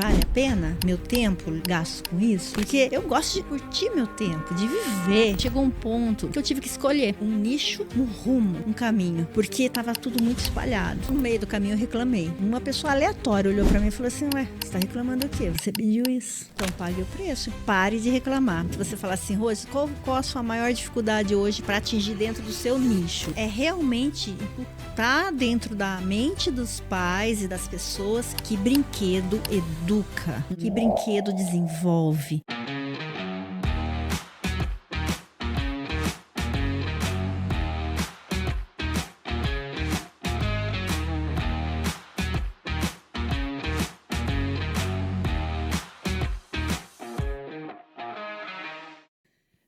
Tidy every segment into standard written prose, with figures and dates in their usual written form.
Vale a pena meu tempo gasto com isso? Porque eu gosto de curtir meu tempo, de viver. Chegou um ponto que eu tive que escolher um nicho, um rumo, um caminho, porque tava tudo muito espalhado. No meio do caminho eu reclamei. Uma pessoa aleatória olhou pra mim e falou assim: ué, você tá reclamando o quê? Você pediu isso, então pague o preço. Pare de reclamar. Se você falar assim: Rose, qual a sua maior dificuldade hoje pra atingir dentro do seu nicho? É realmente imputar dentro da mente dos pais e das pessoas que brinquedo educa, que brinquedo desenvolve.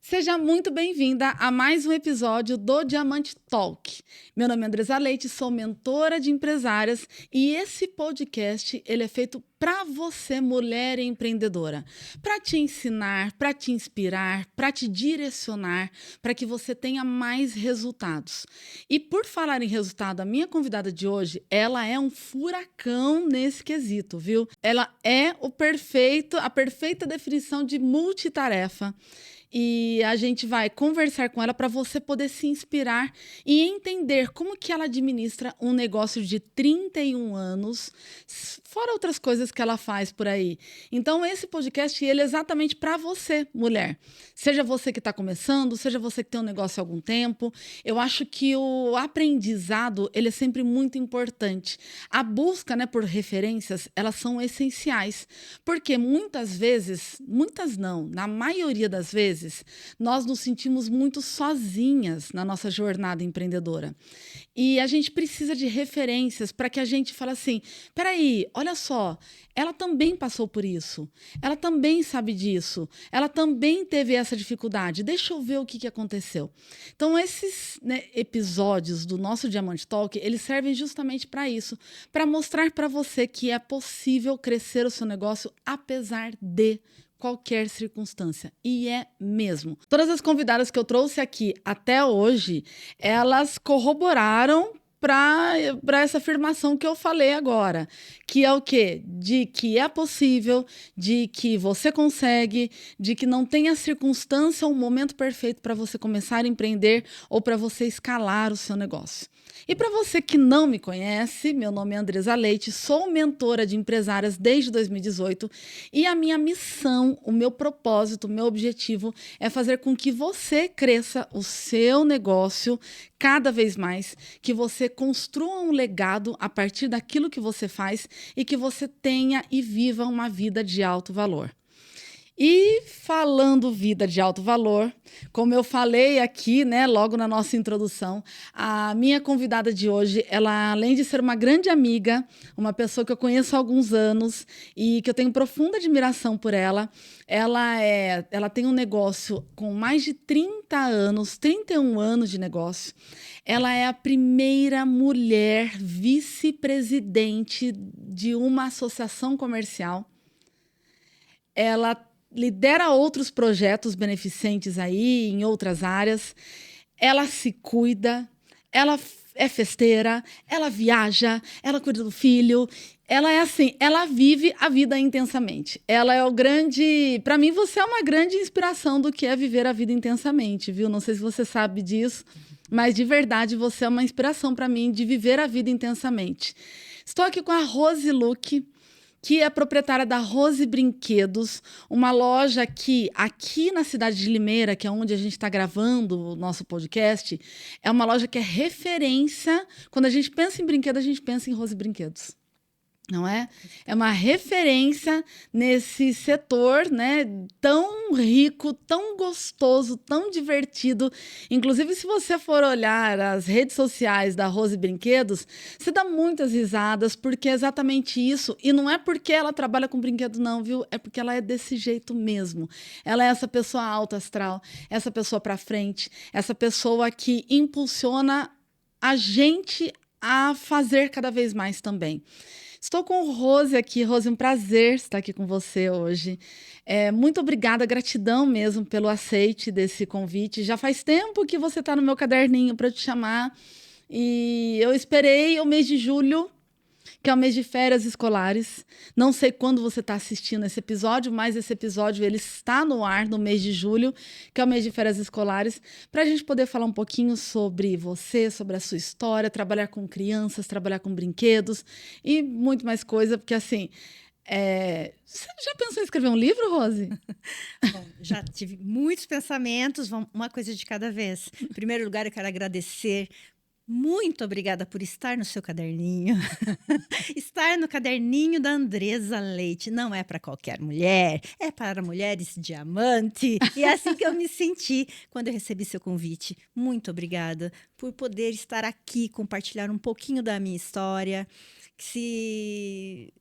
Seja muito bem-vinda a mais um episódio do Diamante Talk. Meu nome é Andresa Leite, sou mentora de empresárias e esse podcast ele é feito para você, mulher empreendedora, para te ensinar, para te inspirar, para te direcionar, para que você tenha mais resultados. E por falar em resultado, a minha convidada de hoje, ela é um furacão nesse quesito, viu? Ela é a perfeita definição de multitarefa. E a gente vai conversar com ela para você poder se inspirar e entender como que ela administra um negócio de 31 anos, fora outras coisas que ela faz por aí. Então, esse podcast ele é exatamente para você, mulher. Seja você que está começando, seja você que tem um negócio há algum tempo. Eu acho que o aprendizado ele é sempre muito importante. A busca, né, por referências, elas são essenciais. Porque muitas vezes, muitas não, na maioria das vezes, nós nos sentimos muito sozinhas na nossa jornada empreendedora. E a gente precisa de referências para que a gente fale assim, peraí, olha só, ela também passou por isso, ela também sabe disso, ela também teve essa dificuldade, deixa eu ver o que aconteceu. Então, esses, né, episódios do nosso Diamante Talk, eles servem justamente para isso, para mostrar para você que é possível crescer o seu negócio apesar de qualquer circunstância. E é mesmo. Todas as convidadas que eu trouxe aqui até hoje, elas corroboraram para essa afirmação que eu falei agora, que é o quê? De que é possível, de que você consegue, de que não tem a circunstância ou o momento perfeito para você começar a empreender ou para você escalar o seu negócio. E para você que não me conhece, meu nome é Andresa Leite, sou mentora de empresárias desde 2018 e a minha missão, o meu propósito, o meu objetivo é fazer com que você cresça o seu negócio cada vez mais, que você construa um legado a partir daquilo que você faz e que você tenha e viva uma vida de alto valor. E falando vida de alto valor, como eu falei aqui, né, logo na nossa introdução, a minha convidada de hoje, ela além de ser uma grande amiga, uma pessoa que eu conheço há alguns anos e que eu tenho profunda admiração por ela, ela tem um negócio com mais de 30 anos, 31 anos de negócio. Ela é a primeira mulher vice-presidente de uma associação comercial. Ela lidera outros projetos beneficentes aí em outras áreas, ela se cuida, ela é festeira, ela viaja, ela cuida do filho, ela é assim, ela vive a vida intensamente. Ela é o grande... Para mim, você é uma grande inspiração do que é viver a vida intensamente, viu? Não sei se você sabe disso, mas de verdade você é uma inspiração para mim de viver a vida intensamente. Estou aqui com a Rose Luque, que é proprietária da Rose Brinquedos, uma loja que aqui na cidade de Limeira, que é onde a gente está gravando o nosso podcast, é uma loja que é referência. Quando a gente pensa em brinquedo, a gente pensa em Rose Brinquedos. Não é? É uma referência nesse setor, né, tão rico, tão gostoso, tão divertido. Inclusive, se você for olhar as redes sociais da Rose Brinquedos, você dá muitas risadas, porque é exatamente isso. E não é porque ela trabalha com brinquedo, não, viu? É porque ela é desse jeito mesmo. Ela é essa pessoa alta astral, essa pessoa para frente, essa pessoa que impulsiona a gente a fazer cada vez mais também. Estou com Rose aqui. Rose, um prazer estar aqui com você hoje. Muito obrigada, gratidão mesmo pelo aceite desse convite. Já faz tempo que você está no meu caderninho para te chamar e eu esperei o mês de julho que é o mês de férias escolares. Não sei quando você está assistindo esse episódio, mas esse episódio ele está no ar no mês de julho, que é o mês de férias escolares, para a gente poder falar um pouquinho sobre você, sobre a sua história, trabalhar com crianças, trabalhar com brinquedos e muito mais coisa, porque assim, você já pensou em escrever um livro, Rose? Bom, já tive muitos pensamentos, uma coisa de cada vez. Em primeiro lugar, eu quero agradecer. Muito obrigada por estar no seu caderninho. Estar no caderninho da Andresa Leite não é para qualquer mulher, é para mulheres diamante. E é assim que eu me senti quando eu recebi seu convite. Muito obrigada por poder estar aqui, compartilhar um pouquinho da minha história, que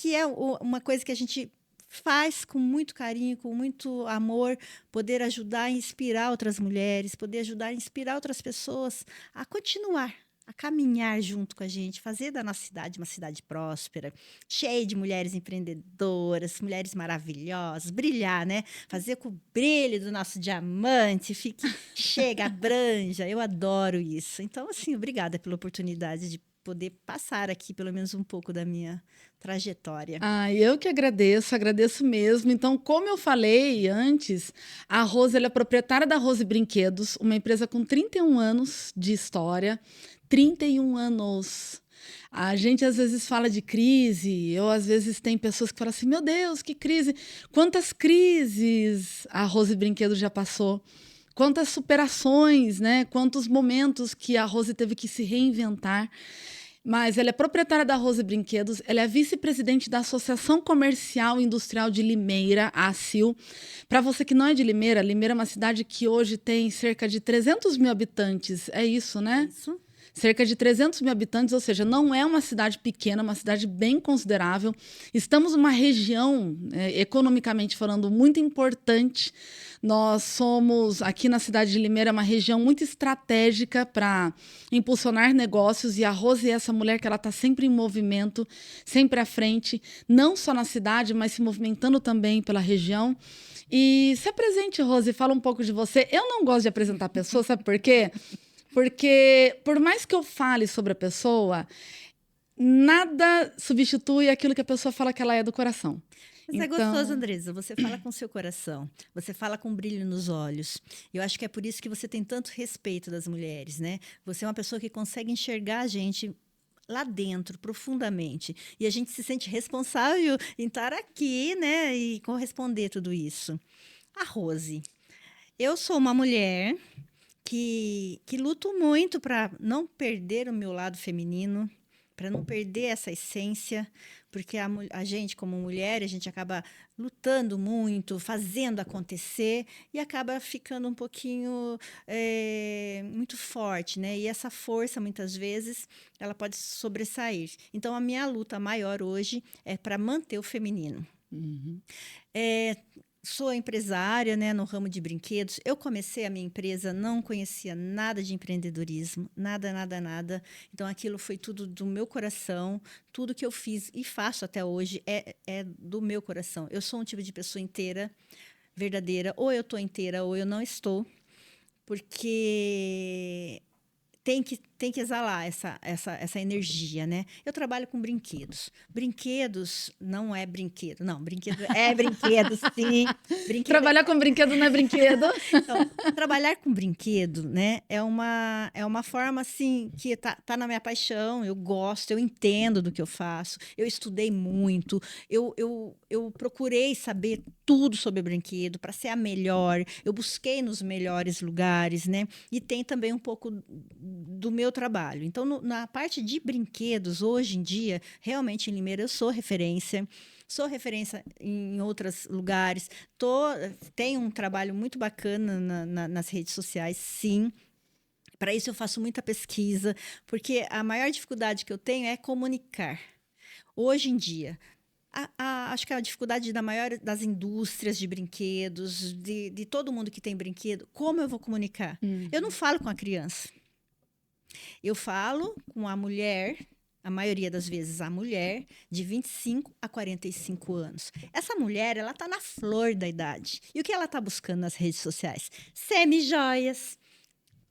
é uma coisa que a gente faz com muito carinho, com muito amor, poder ajudar a inspirar outras mulheres, poder ajudar a inspirar outras pessoas a continuar, a caminhar junto com a gente, fazer da nossa cidade uma cidade próspera, cheia de mulheres empreendedoras, mulheres maravilhosas, brilhar, né? Fazer com o brilho do nosso diamante, chega, abranja, eu adoro isso. Então, assim, obrigada pela oportunidade de poder passar aqui pelo menos um pouco da minha trajetória. Eu que agradeço mesmo. Então, como eu falei antes, a Rose ela é proprietária da Rose Brinquedos, uma empresa com 31 anos de história. 31 anos. A gente às vezes fala de crise, eu às vezes tem pessoas que falam assim, meu Deus, que crise! Quantas crises a Rose Brinquedos já passou? Quantas superações, né? Quantos momentos que a Rose teve que se reinventar. Mas ela é proprietária da Rose Brinquedos, ela é vice-presidente da Associação Comercial e Industrial de Limeira, a ACIL. Para você que não é de Limeira, Limeira é uma cidade que hoje tem cerca de 300 mil habitantes. É isso, né? Isso. Cerca de 300 mil habitantes, ou seja, não é uma cidade pequena, é uma cidade bem considerável. Estamos numa região, economicamente falando, muito importante. Nós somos, aqui na cidade de Limeira, uma região muito estratégica para impulsionar negócios, e a Rose é essa mulher que ela está sempre em movimento, sempre à frente, não só na cidade, mas se movimentando também pela região. E se apresente, Rose, fala um pouco de você. Eu não gosto de apresentar pessoas, sabe por quê? Porque, por mais que eu fale sobre a pessoa, nada substitui aquilo que a pessoa fala que ela é do coração. Mas é gostoso, Andresa. Você fala com o seu coração. Você fala com brilho nos olhos. Eu acho que é por isso que você tem tanto respeito das mulheres, né? Você é uma pessoa que consegue enxergar a gente lá dentro, profundamente. E a gente se sente responsável em estar aqui, né? E corresponder tudo isso. A Rose. Eu sou uma mulher que luto muito para não perder o meu lado feminino, para não perder essa essência, porque a gente, como mulher, a gente acaba lutando muito, fazendo acontecer e acaba ficando um pouquinho muito forte, né? E essa força, muitas vezes, ela pode sobressair. Então, a minha luta maior hoje é para manter o feminino. Uhum. Sou empresária, né, no ramo de brinquedos. Eu comecei a minha empresa, não conhecia nada de empreendedorismo, nada, nada, nada. Então, aquilo foi tudo do meu coração. Tudo que eu fiz e faço até hoje é do meu coração. Eu sou um tipo de pessoa inteira, verdadeira. Ou eu estou inteira ou eu não estou. Porque tem que exalar essa energia, né? Eu trabalho com brinquedos. Brinquedos não é brinquedo. Não, brinquedo é brinquedo, sim. Trabalhar com brinquedo não é brinquedo. Então, trabalhar com brinquedo, né, é uma forma, assim, que tá na minha paixão. Eu gosto, eu entendo do que eu faço. Eu estudei muito. Eu procurei saber tudo sobre brinquedo para ser a melhor. Eu busquei nos melhores lugares, né? E tem também um pouco do meu trabalho. Então, na parte de brinquedos, hoje em dia, realmente em Limeira eu sou referência em outros lugares. Tenho um trabalho muito bacana nas redes sociais, sim. Para isso eu faço muita pesquisa, porque a maior dificuldade que eu tenho é comunicar. Hoje em dia, acho que a dificuldade da maior das indústrias de brinquedos, de todo mundo que tem brinquedo, como eu vou comunicar? Eu não falo com a criança. Eu falo com a mulher, a maioria das vezes a mulher, de 25 a 45 anos. Essa mulher, ela está na flor da idade. E o que ela está buscando nas redes sociais? Semi-joias,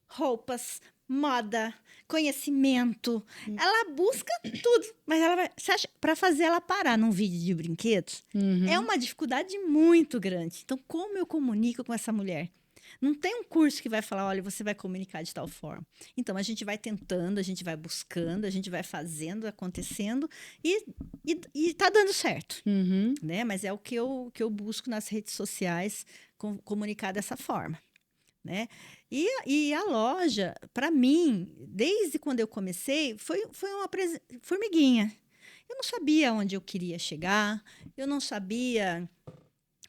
roupas, moda, conhecimento. Ela busca tudo, mas ela vai, você acha, para fazer ela parar num vídeo de brinquedos, é uma dificuldade muito grande. Então, como eu comunico com essa mulher? Não tem um curso que vai falar, olha, você vai comunicar de tal forma. Então, a gente vai tentando, a gente vai buscando, a gente vai fazendo, acontecendo e tá dando certo, né? Mas é o que eu busco nas redes sociais, comunicar dessa forma, né? E a loja, para mim, desde quando eu comecei, foi uma formiguinha. Eu não sabia onde eu queria chegar, eu não sabia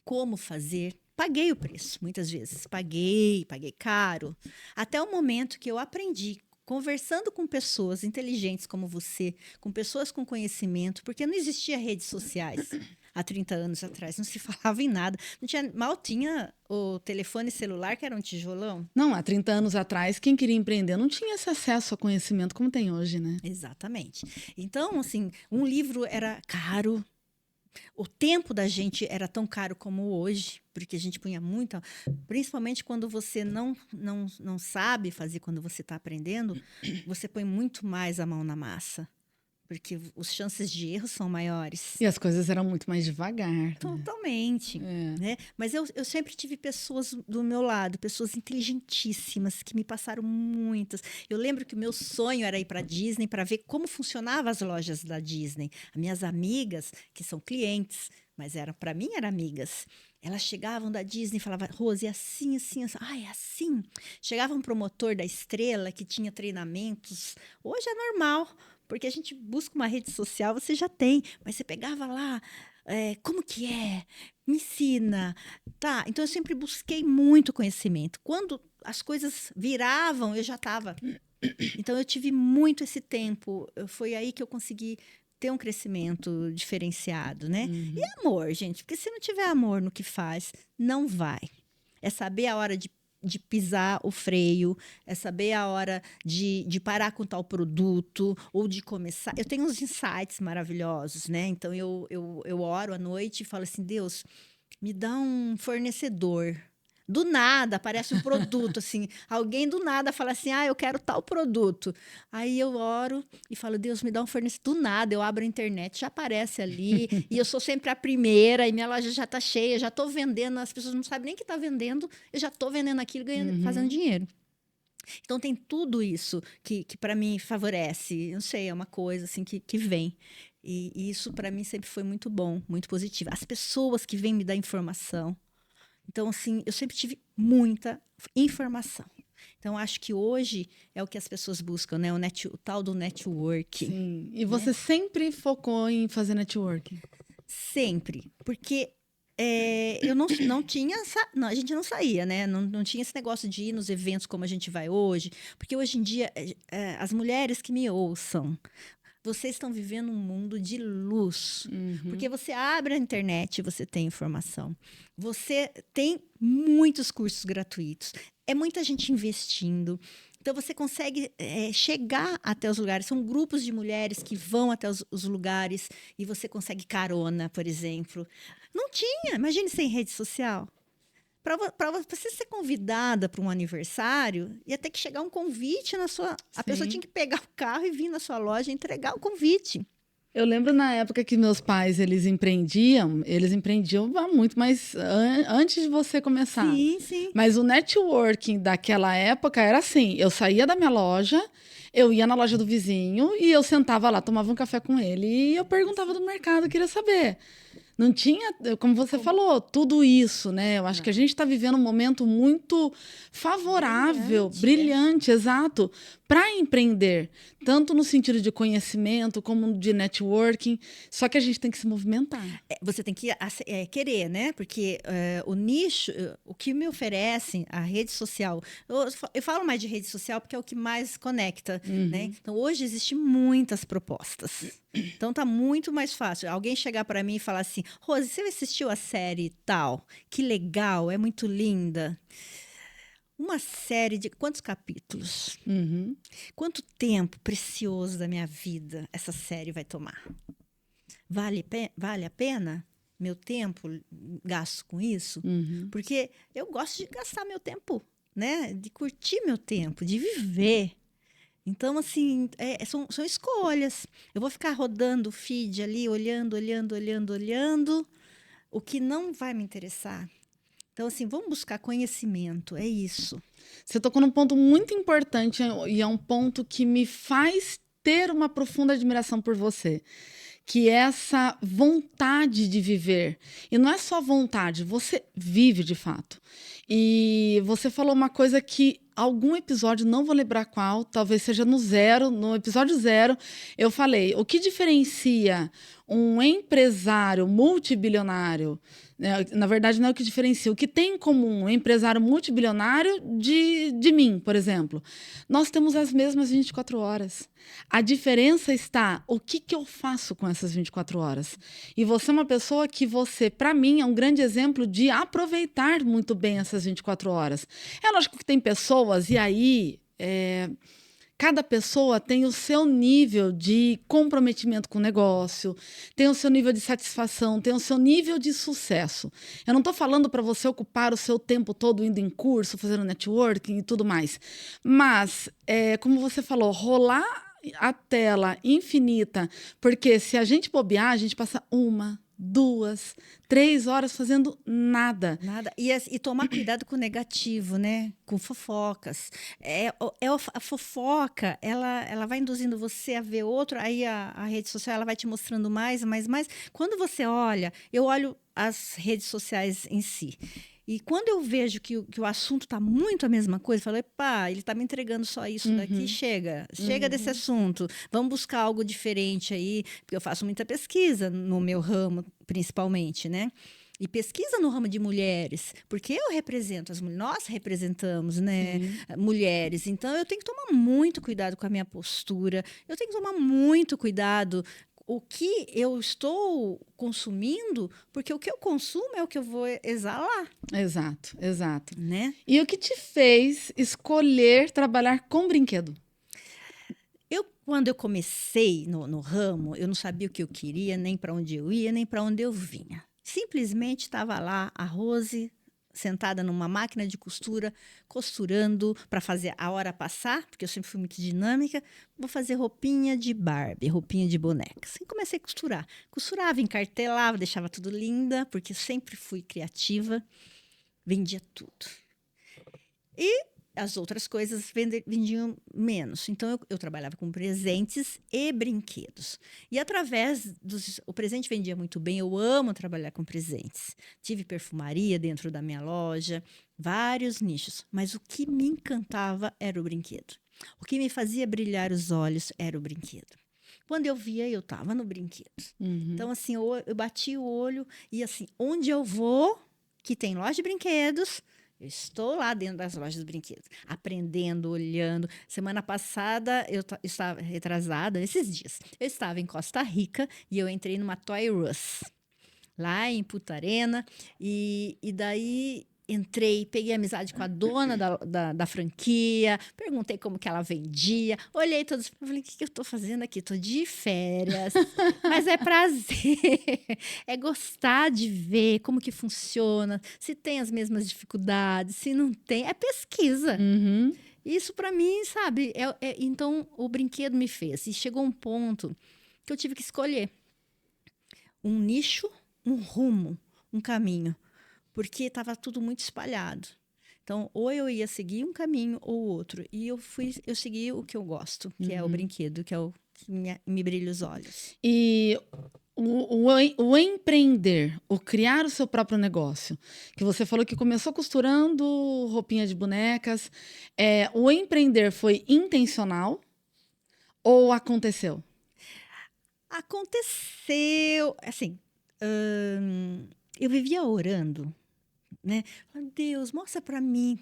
como fazer. Paguei o preço, muitas vezes. Paguei caro. Até o momento que eu aprendi, conversando com pessoas inteligentes como você, com pessoas com conhecimento, porque não existia redes sociais há 30 anos atrás, não se falava em nada. Mal tinha o telefone celular, que era um tijolão. Não, há 30 anos atrás, quem queria empreender não tinha esse acesso a conhecimento como tem hoje, né? Exatamente. Então, assim, um livro era caro. O tempo da gente era tão caro como hoje, porque a gente punha muito, principalmente quando você não sabe fazer, quando você está aprendendo, você põe muito mais a mão na massa, porque as chances de erro são maiores. E as coisas eram muito mais devagar. Né? Totalmente. Né? Mas eu sempre tive pessoas do meu lado, pessoas inteligentíssimas, que me passaram muitas. Eu lembro que o meu sonho era ir para a Disney para ver como funcionavam as lojas da Disney. As minhas amigas, que são clientes, mas para mim eram amigas. Elas chegavam da Disney e falavam, Rose, é assim, assim, assim. Ah, é assim? Chegava um promotor da Estrela que tinha treinamentos. Hoje é normal, porque a gente busca uma rede social, você já tem. Mas você pegava lá, como que é? Me ensina. Tá, então eu sempre busquei muito conhecimento. Quando as coisas viravam, eu já estava. Então eu tive muito esse tempo. Foi aí que eu consegui ter um crescimento diferenciado, né? E amor, gente, porque se não tiver amor no que faz, não vai. É saber a hora de pisar o freio, é saber a hora de parar com tal produto ou de começar. Eu tenho uns insights maravilhosos, né? Então eu oro à noite e falo assim, Deus, me dá um fornecedor. Do nada aparece um produto, assim, alguém do nada fala assim, eu quero tal produto. Aí eu oro e falo, Deus, me dá um fornecedor. Do nada, eu abro a internet, já aparece ali, e eu sou sempre a primeira, e minha loja já está cheia, já estou vendendo, as pessoas não sabem nem que está vendendo, eu já estou vendendo aquilo, fazendo dinheiro. Então tem tudo isso que para mim favorece, não sei, é uma coisa assim que vem. E isso para mim sempre foi muito bom, muito positivo. As pessoas que vêm me dar informação. Então, assim, eu sempre tive muita informação. Então, acho que hoje é o que as pessoas buscam, né? O tal do networking. Sim. E você sempre focou em fazer networking? Sempre. Porque eu não tinha... a gente não saía, né? Não tinha esse negócio de ir nos eventos como a gente vai hoje. Porque hoje em dia, as mulheres que me ouçam, vocês estão vivendo um mundo de luz. Porque você abre a internet e você tem informação. Você tem muitos cursos gratuitos. É muita gente investindo. Então, você consegue chegar até os lugares. São grupos de mulheres que vão até os lugares e você consegue carona, por exemplo. Não tinha. Imagine sem rede social. Para você ser convidada para um aniversário, ia ter que chegar um convite na sua... A pessoa tinha que pegar o carro e vir na sua loja e entregar o convite. Eu lembro na época que meus pais, eles empreendiam há muito mais antes de você começar. Sim, sim. Mas o networking daquela época era assim, eu saía da minha loja, eu ia na loja do vizinho e eu sentava lá, tomava um café com ele e eu perguntava do mercado, queria saber. Não tinha, como você falou, tudo isso, né? Eu acho que a gente está vivendo um momento muito favorável, brilhante, exato, para empreender. Tanto no sentido de conhecimento, como de networking. Só que a gente tem que se movimentar. Você tem que querer, né? Porque o nicho, o que me oferecem, a rede social... Eu falo mais de rede social porque é o que mais conecta, né? Então, hoje existem muitas propostas. Então, tá muito mais fácil. Alguém chegar para mim e falar assim, Rose, você assistiu a série tal? Que legal, é muito linda. Uma série de quantos capítulos? Quanto tempo precioso da minha vida essa série vai tomar? Vale a pena meu tempo gasto com isso? Porque eu gosto de gastar meu tempo, né? De curtir meu tempo, de viver. Então, assim, são escolhas. Eu vou ficar rodando o feed ali, olhando, o que não vai me interessar. Então, assim, vamos buscar conhecimento, é isso. Você tocou num ponto muito importante e é um ponto que me faz ter uma profunda admiração por você, que é essa vontade de viver. E não é só vontade, você vive de fato. E você falou uma coisa que algum episódio, não vou lembrar qual, talvez seja no episódio 0, eu falei, o que diferencia um empresário multibilionário, né, na verdade não é o que diferencia, o que tem em comum um empresário multibilionário de mim, por exemplo. Nós temos as mesmas 24 horas. A diferença está o que eu faço com essas 24 horas. E você é uma pessoa que para mim, é um grande exemplo de aproveitar muito bem essas 24 horas. É lógico que tem pessoas, e aí cada pessoa tem o seu nível de comprometimento com o negócio, tem o seu nível de satisfação, tem o seu nível de sucesso. Eu não estou falando para você ocupar o seu tempo todo indo em curso, fazendo networking e tudo mais. Mas, como você falou, rolar a tela infinita, porque se a gente bobear, a gente passa 1, 2, 3 horas fazendo nada. Nada. E tomar cuidado com o negativo, né? Com fofocas. A fofoca, ela vai induzindo você a ver outro, aí a rede social ela vai te mostrando mais. Quando você olha, eu olho as redes sociais em si. E quando eu vejo que o assunto está muito a mesma coisa, eu falo, epá, ele está me entregando só isso daqui, chega desse assunto, vamos buscar algo diferente aí, porque eu faço muita pesquisa no meu ramo, principalmente, né? E pesquisa no ramo de mulheres, porque eu represento as mulheres, nós representamos, né, mulheres, então eu tenho que tomar muito cuidado com a minha postura, eu tenho que tomar muito cuidado o que eu estou consumindo, porque o que eu consumo é o que eu vou exalar. Exato. Né? E o que te fez escolher trabalhar com brinquedo? Quando eu comecei no ramo, eu não sabia o que eu queria, nem para onde eu ia, nem para onde eu vinha. Simplesmente estava lá a Rose sentada numa máquina de costura, costurando para fazer a hora passar, porque eu sempre fui muito dinâmica. Vou fazer roupinha de Barbie, roupinha de boneca. Assim comecei a costurar. Costurava, encartelava, deixava tudo linda, porque sempre fui criativa, vendia tudo. E as outras coisas vendiam menos. Então, eu trabalhava com presentes e brinquedos. E através dos... O presente vendia muito bem, eu amo trabalhar com presentes. Tive perfumaria dentro da minha loja, vários nichos. Mas o que me encantava era o brinquedo. O que me fazia brilhar os olhos era o brinquedo. Quando eu via, eu estava no brinquedo. Então, assim, eu bati o olho e, assim, onde eu vou, que tem loja de brinquedos... Eu estou lá dentro das lojas de brinquedos, aprendendo, olhando. Semana passada, eu estava retrasada, esses dias, eu estava em Costa Rica e eu entrei numa Toy Us, lá em Punta Arena, e daí entrei, peguei amizade com a dona da franquia, perguntei como que ela vendia, olhei todos, falei, o que eu estou fazendo aqui? Estou de férias, mas é prazer, é gostar de ver como que funciona, se tem as mesmas dificuldades, se não tem, é pesquisa. Isso para mim, sabe, então o brinquedo me fez, e chegou um ponto que eu tive que escolher um nicho, um rumo, um caminho, porque estava tudo muito espalhado. Então, ou eu ia seguir um caminho ou outro. E eu segui o que eu gosto, que é o brinquedo, que é o que me brilha os olhos. E o empreender, o criar o seu próprio negócio, que você falou que começou costurando roupinha de bonecas, o empreender foi intencional ou aconteceu? Aconteceu, assim, eu vivia orando, né? Deus, mostra para mim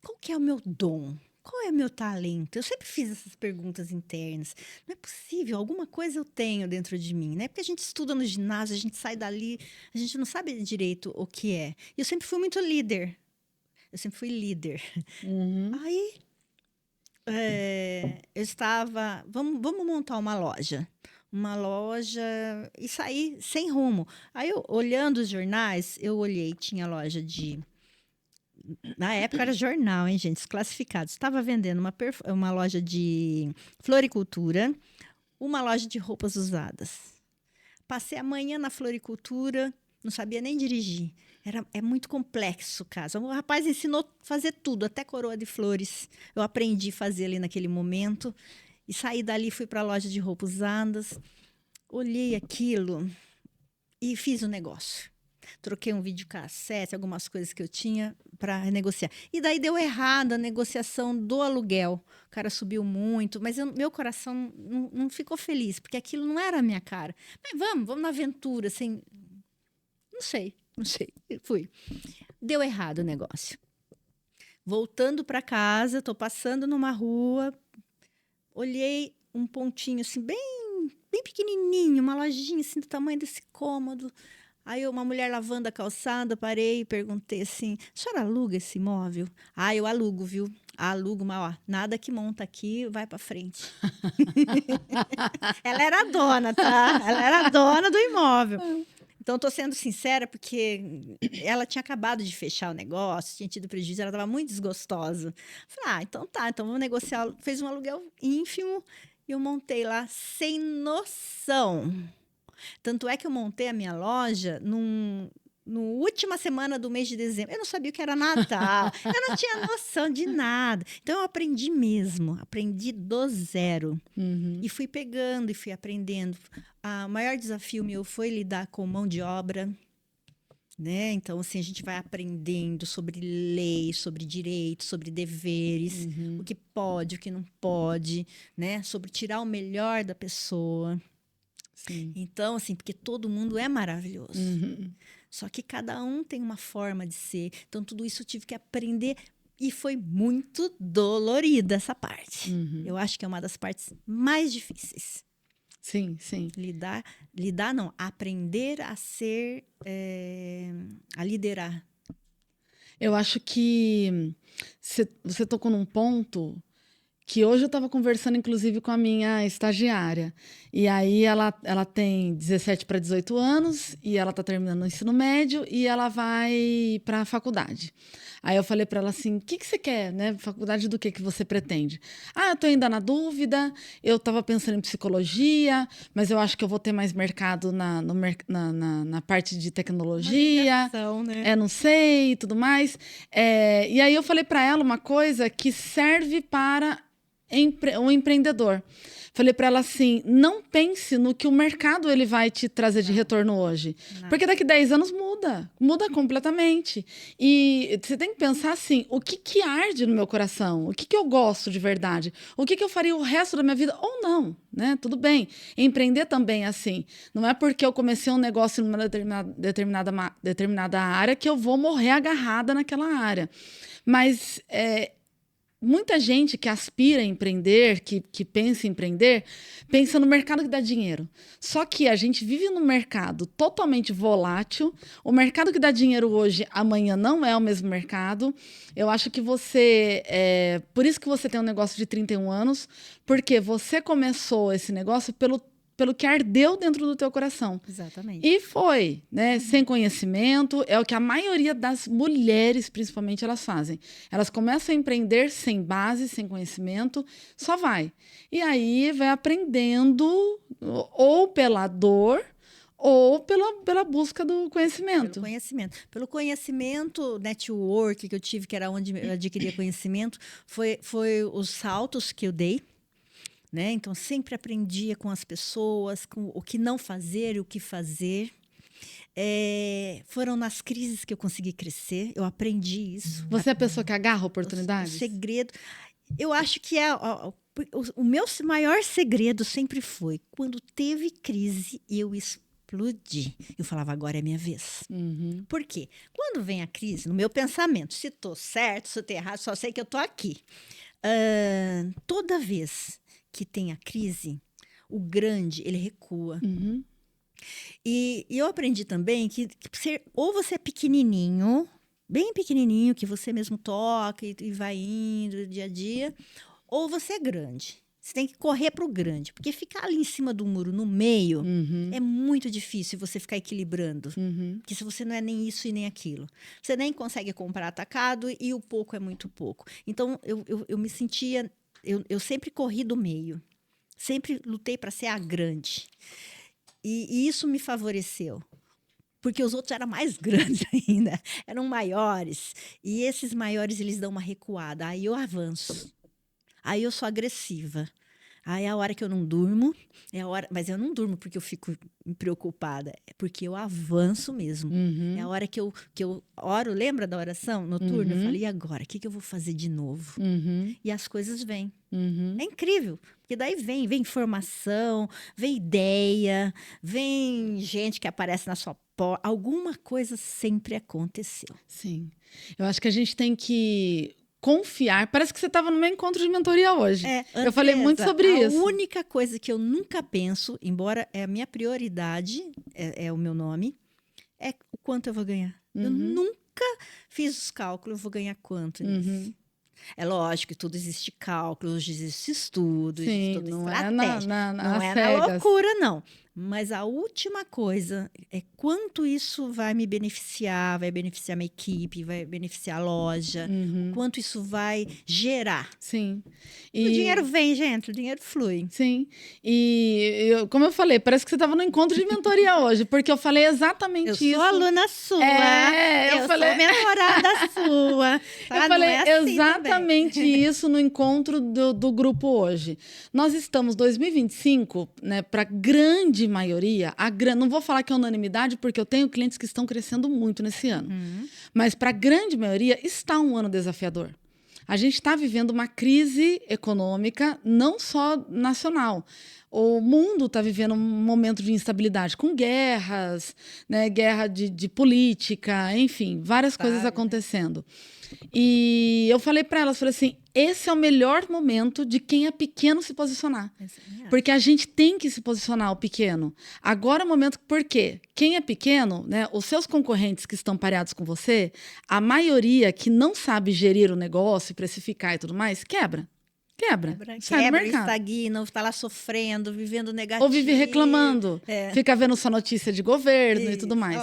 qual que é o meu dom, qual é o meu talento. Eu sempre fiz essas perguntas internas. Não é possível, alguma coisa eu tenho dentro de mim, né? Porque a gente estuda no ginásio, a gente sai dali, a gente não sabe direito o que é. E eu sempre fui muito líder. Eu sempre fui líder. Aí, eu estava... Vamos montar uma loja e saí sem rumo. Aí, olhando os jornais, eu olhei, tinha loja Na época era jornal, hein, gente? Os classificados. Estava vendendo uma loja de floricultura, uma loja de roupas usadas. Passei a manhã na floricultura, não sabia nem dirigir. É muito complexo o caso. O rapaz ensinou a fazer tudo, até coroa de flores. Eu aprendi a fazer ali naquele momento. E saí dali, fui para a loja de roupas usadas. Olhei aquilo e fiz o negócio. Troquei um videocassete, algumas coisas que eu tinha para negociar. E daí deu errado a negociação do aluguel. O cara subiu muito, mas meu coração não ficou feliz, porque aquilo não era a minha cara. Mas vamos na aventura, sem... Não sei. Fui. Deu errado o negócio. Voltando para casa, estou passando numa rua, olhei um pontinho assim, bem pequenininho, uma lojinha assim do tamanho desse cômodo. Aí uma mulher lavando a calçada, parei e perguntei assim, a senhora aluga esse imóvel? Ah, eu alugo, viu? Alugo, mas ó, nada que monta aqui vai para frente. Ela era a dona, tá? Ela era a dona do imóvel. Então, estou sendo sincera, porque ela tinha acabado de fechar o negócio, tinha tido prejuízo, ela estava muito desgostosa. Falei, então tá, então vamos negociar. Fez um aluguel ínfimo e eu montei lá sem noção. Tanto é que eu montei a minha loja no última semana do mês de dezembro. Eu não sabia o que era Natal, eu não tinha noção de nada. Então, eu aprendi mesmo, aprendi do zero. E fui pegando e fui aprendendo. O maior desafio meu foi lidar com mão de obra, né? Então, assim, a gente vai aprendendo sobre lei, sobre direitos, sobre deveres, o que pode, o que não pode, né? Sobre tirar o melhor da pessoa. Sim. Então, assim, porque todo mundo é maravilhoso. Só que cada um tem uma forma de ser. Então, tudo isso eu tive que aprender e foi muito dolorida essa parte. Eu acho que é uma das partes mais difíceis. Sim, sim. Lidar não, aprender a ser, a liderar. Eu acho que você tocou num ponto que hoje eu estava conversando, inclusive, com a minha estagiária. E aí ela tem 17 para 18 anos e ela está terminando o ensino médio e ela vai para a faculdade. Aí eu falei para ela assim, o que você quer, né? Faculdade do que você pretende? Ah, eu estou ainda na dúvida, eu estava pensando em psicologia, mas eu acho que eu vou ter mais mercado na parte de tecnologia. Né? Não sei, e tudo mais. E aí eu falei para ela uma coisa que serve para um empreendedor. Falei para ela assim, não pense no que o mercado ele vai te trazer de retorno hoje. Porque daqui 10 anos muda completamente. E você tem que pensar assim, o que arde no meu coração? O que eu gosto de verdade? O que eu faria o resto da minha vida? Ou não, né? Tudo bem. Empreender também é assim. Não é porque eu comecei um negócio numa determinada área que eu vou morrer agarrada naquela área. Mas muita gente que aspira a empreender, que pensa em empreender, pensa no mercado que dá dinheiro. Só que a gente vive num mercado totalmente volátil. O mercado que dá dinheiro hoje, amanhã não é o mesmo mercado. Eu acho que por isso que você tem um negócio de 31 anos, porque você começou esse negócio pelo que ardeu dentro do teu coração. Exatamente. E foi, né? Sem conhecimento, é o que a maioria das mulheres, principalmente, elas fazem. Elas começam a empreender sem base, sem conhecimento, só vai. E aí vai aprendendo ou pela dor ou pela busca do conhecimento. Pelo conhecimento, network que eu tive, que era onde eu adquiria conhecimento, foi os saltos que eu dei. Né? Então, sempre aprendia com as pessoas, com o que não fazer e o que fazer. Foram nas crises que eu consegui crescer, eu aprendi isso. Você é a pessoa que agarra oportunidades? O segredo, eu acho que o meu maior segredo sempre foi, quando teve crise, eu explodi. Eu falava, agora é a minha vez. Por quê? Quando vem a crise, no meu pensamento, se estou certo, se estou errado, só sei que eu estou aqui. Toda vez que tem a crise, o grande, ele recua. E eu aprendi também que ou você é pequenininho, bem pequenininho, que você mesmo toca e vai indo dia a dia, ou você é grande. Você tem que correr para o grande, porque ficar ali em cima do muro, no meio, é muito difícil você ficar equilibrando. Porque se você não é nem isso e nem aquilo. Você nem consegue comprar atacado e o pouco é muito pouco. Então, eu me sentia... Eu sempre corri do meio. Sempre lutei para ser a grande. E isso me favoreceu. Porque os outros eram mais grandes ainda. Eram maiores. E esses maiores, eles dão uma recuada. Aí eu avanço. Aí eu sou agressiva. Aí é a hora que eu não durmo, mas eu não durmo porque eu fico preocupada, é porque eu avanço mesmo. É a hora que eu oro, lembra da oração noturna? Eu falei, e agora? O que eu vou fazer de novo? E as coisas vêm. É incrível, porque daí vem informação, vem ideia, vem gente que aparece na sua porta. Alguma coisa sempre aconteceu. Sim. Eu acho que a gente tem que confiar. Parece que você estava no meu encontro de mentoria hoje. Andresa, eu falei muito sobre isso. A única coisa que eu nunca penso, embora é a minha prioridade, é o meu nome, é o quanto eu vou ganhar. Eu nunca fiz os cálculos, eu vou ganhar quanto nisso. É lógico que tudo existe cálculo, existe estudo, existe toda estratégia. Não é na loucura, não. Mas a última coisa é quanto isso vai me beneficiar, vai beneficiar minha equipe, vai beneficiar a loja, o quanto isso vai gerar. Sim. O dinheiro vem, gente, o dinheiro flui. Sim. Como eu falei, parece que você estava no encontro de mentoria hoje, porque eu falei exatamente isso. Eu sou aluna sua. Eu sou mentorada sua. Eu falei exatamente isso no encontro do grupo hoje. Nós estamos, 2025, né, para grande maioria, não vou falar que é unanimidade, porque eu tenho clientes que estão crescendo muito nesse ano, mas para a grande maioria está um ano desafiador. A gente está vivendo uma crise econômica, não só nacional. O mundo está vivendo um momento de instabilidade, com guerras, né, guerra de política, enfim, várias coisas acontecendo. E eu falei para elas, falei assim, esse é o melhor momento de quem é pequeno se posicionar. Porque a gente tem que se posicionar o pequeno. Agora é o momento, porque quem é pequeno, né, os seus concorrentes que estão pareados com você, a maioria que não sabe gerir o negócio, precificar e tudo mais, quebra, sai do mercado. Estagna, está lá sofrendo, vivendo negativo. Ou vive reclamando, fica vendo só notícia de governo e tudo mais.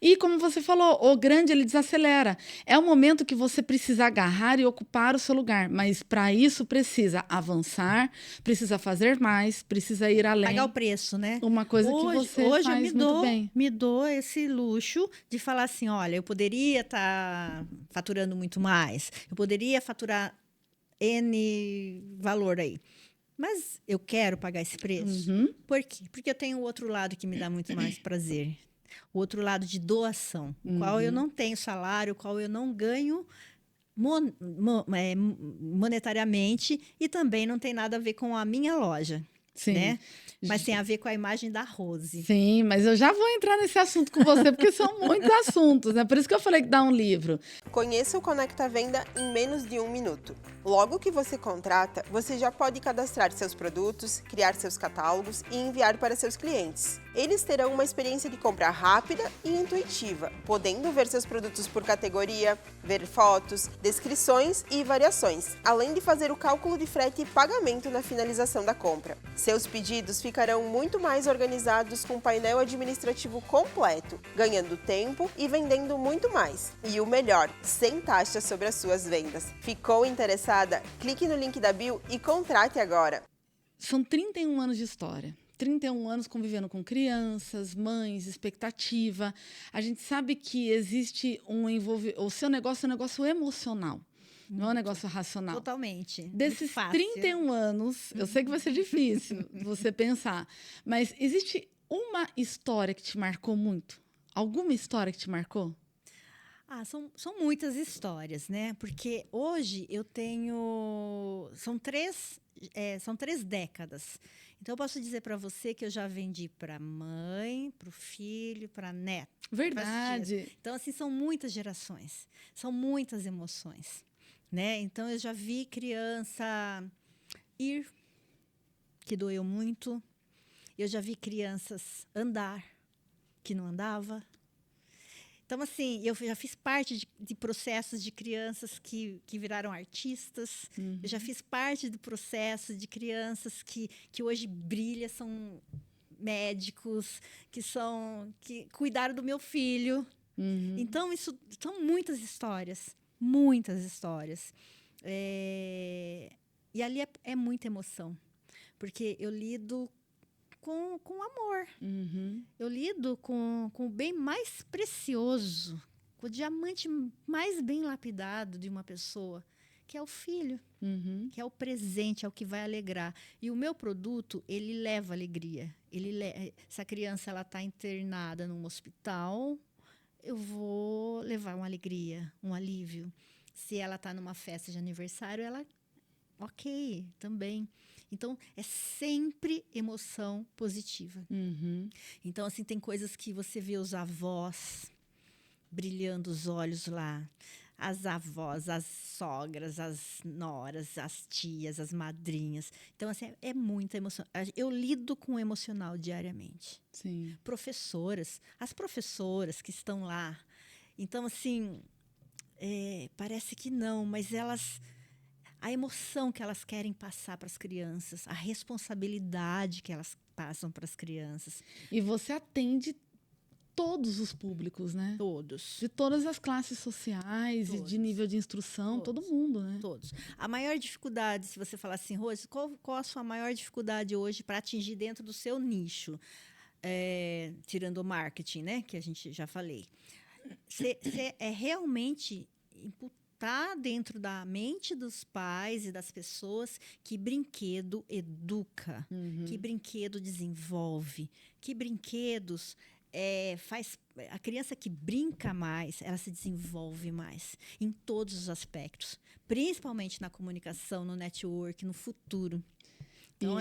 E como você falou, o grande ele desacelera. É o momento que você precisa agarrar e ocupar o seu lugar, mas para isso precisa avançar, precisa fazer mais, precisa ir além. Pagar o preço, né? Uma coisa que você faz muito bem. Me dou esse luxo de falar assim, olha, eu poderia estar faturando muito mais, eu poderia faturar N valor aí. Mas eu quero pagar esse preço. Por quê? Porque eu tenho o outro lado que me dá muito mais prazer. O outro lado de doação, o qual eu não tenho salário, o qual eu não ganho monetariamente e também não tem nada a ver com a minha loja. Sim. Né? Mas tem a ver com a imagem da Rose. Sim, mas eu já vou entrar nesse assunto com você, porque são muitos assuntos, né? Por isso que eu falei que dá um livro. Conheça o Conecta Venda em menos de 1 minuto. Logo que você contrata, você já pode cadastrar seus produtos, criar seus catálogos e enviar para seus clientes. Eles terão uma experiência de compra rápida e intuitiva, podendo ver seus produtos por categoria, ver fotos, descrições e variações, além de fazer o cálculo de frete e pagamento na finalização da compra. Seus pedidos ficarão muito mais organizados com um painel administrativo completo, ganhando tempo e vendendo muito mais. E o melhor, sem taxas sobre as suas vendas. Ficou interessada? Clique no link da bio e contrate agora. São 31 anos de história. 31 anos convivendo com crianças, mães, expectativa. A gente sabe que existe o seu negócio é um negócio emocional. Não é um negócio racional. Totalmente. Desses 31 anos, eu sei que vai ser difícil você pensar, mas existe uma história que te marcou muito? Alguma história que te marcou? São muitas histórias, né? Porque hoje eu tenho... São três décadas. Então, eu posso dizer para você que eu já vendi para mãe, para o filho, para neto. Verdade. Então, assim, são muitas gerações. São muitas emoções. Né? Então, eu já vi criança ir, que doeu muito. Eu já vi crianças andar, que não andava. Então, assim, eu já fiz parte de processos de crianças que viraram artistas. Eu já fiz parte do processo de crianças que hoje brilham, são médicos, que cuidaram do meu filho. Então, isso são muitas histórias. Muitas histórias. E ali é muita emoção. Porque eu lido com amor. Eu lido com o bem mais precioso, com o diamante mais bem lapidado de uma pessoa, que é o filho, que é o presente, é o que vai alegrar. E o meu produto, ele leva alegria. Se a criança está internada num hospital, eu vou levar uma alegria, um alívio. Se ela está numa festa de aniversário, ela... Ok, também. Então, é sempre emoção positiva. Então, assim, tem coisas que você vê os avós brilhando os olhos lá. As avós, as sogras, as noras, as tias, as madrinhas. Então, assim, é muita emoção. Eu lido com o emocional diariamente. Sim. As professoras que estão lá. Então, assim, parece que não, mas elas... A emoção que elas querem passar para as crianças, a responsabilidade que elas passam para as crianças. E você atende todos os públicos, né? Todos. De todas as classes sociais e de nível de instrução, todo mundo, né? Todos. A maior dificuldade, se você falar assim, Rose, qual a sua maior dificuldade hoje para atingir dentro do seu nicho? Tirando o marketing, né? Que a gente já falei. Você é realmente imputar dentro da mente dos pais e das pessoas que brinquedo educa, que brinquedo desenvolve, que brinquedos faz... A criança que brinca mais, ela se desenvolve mais em todos os aspectos, principalmente na comunicação, no network, no futuro. Então,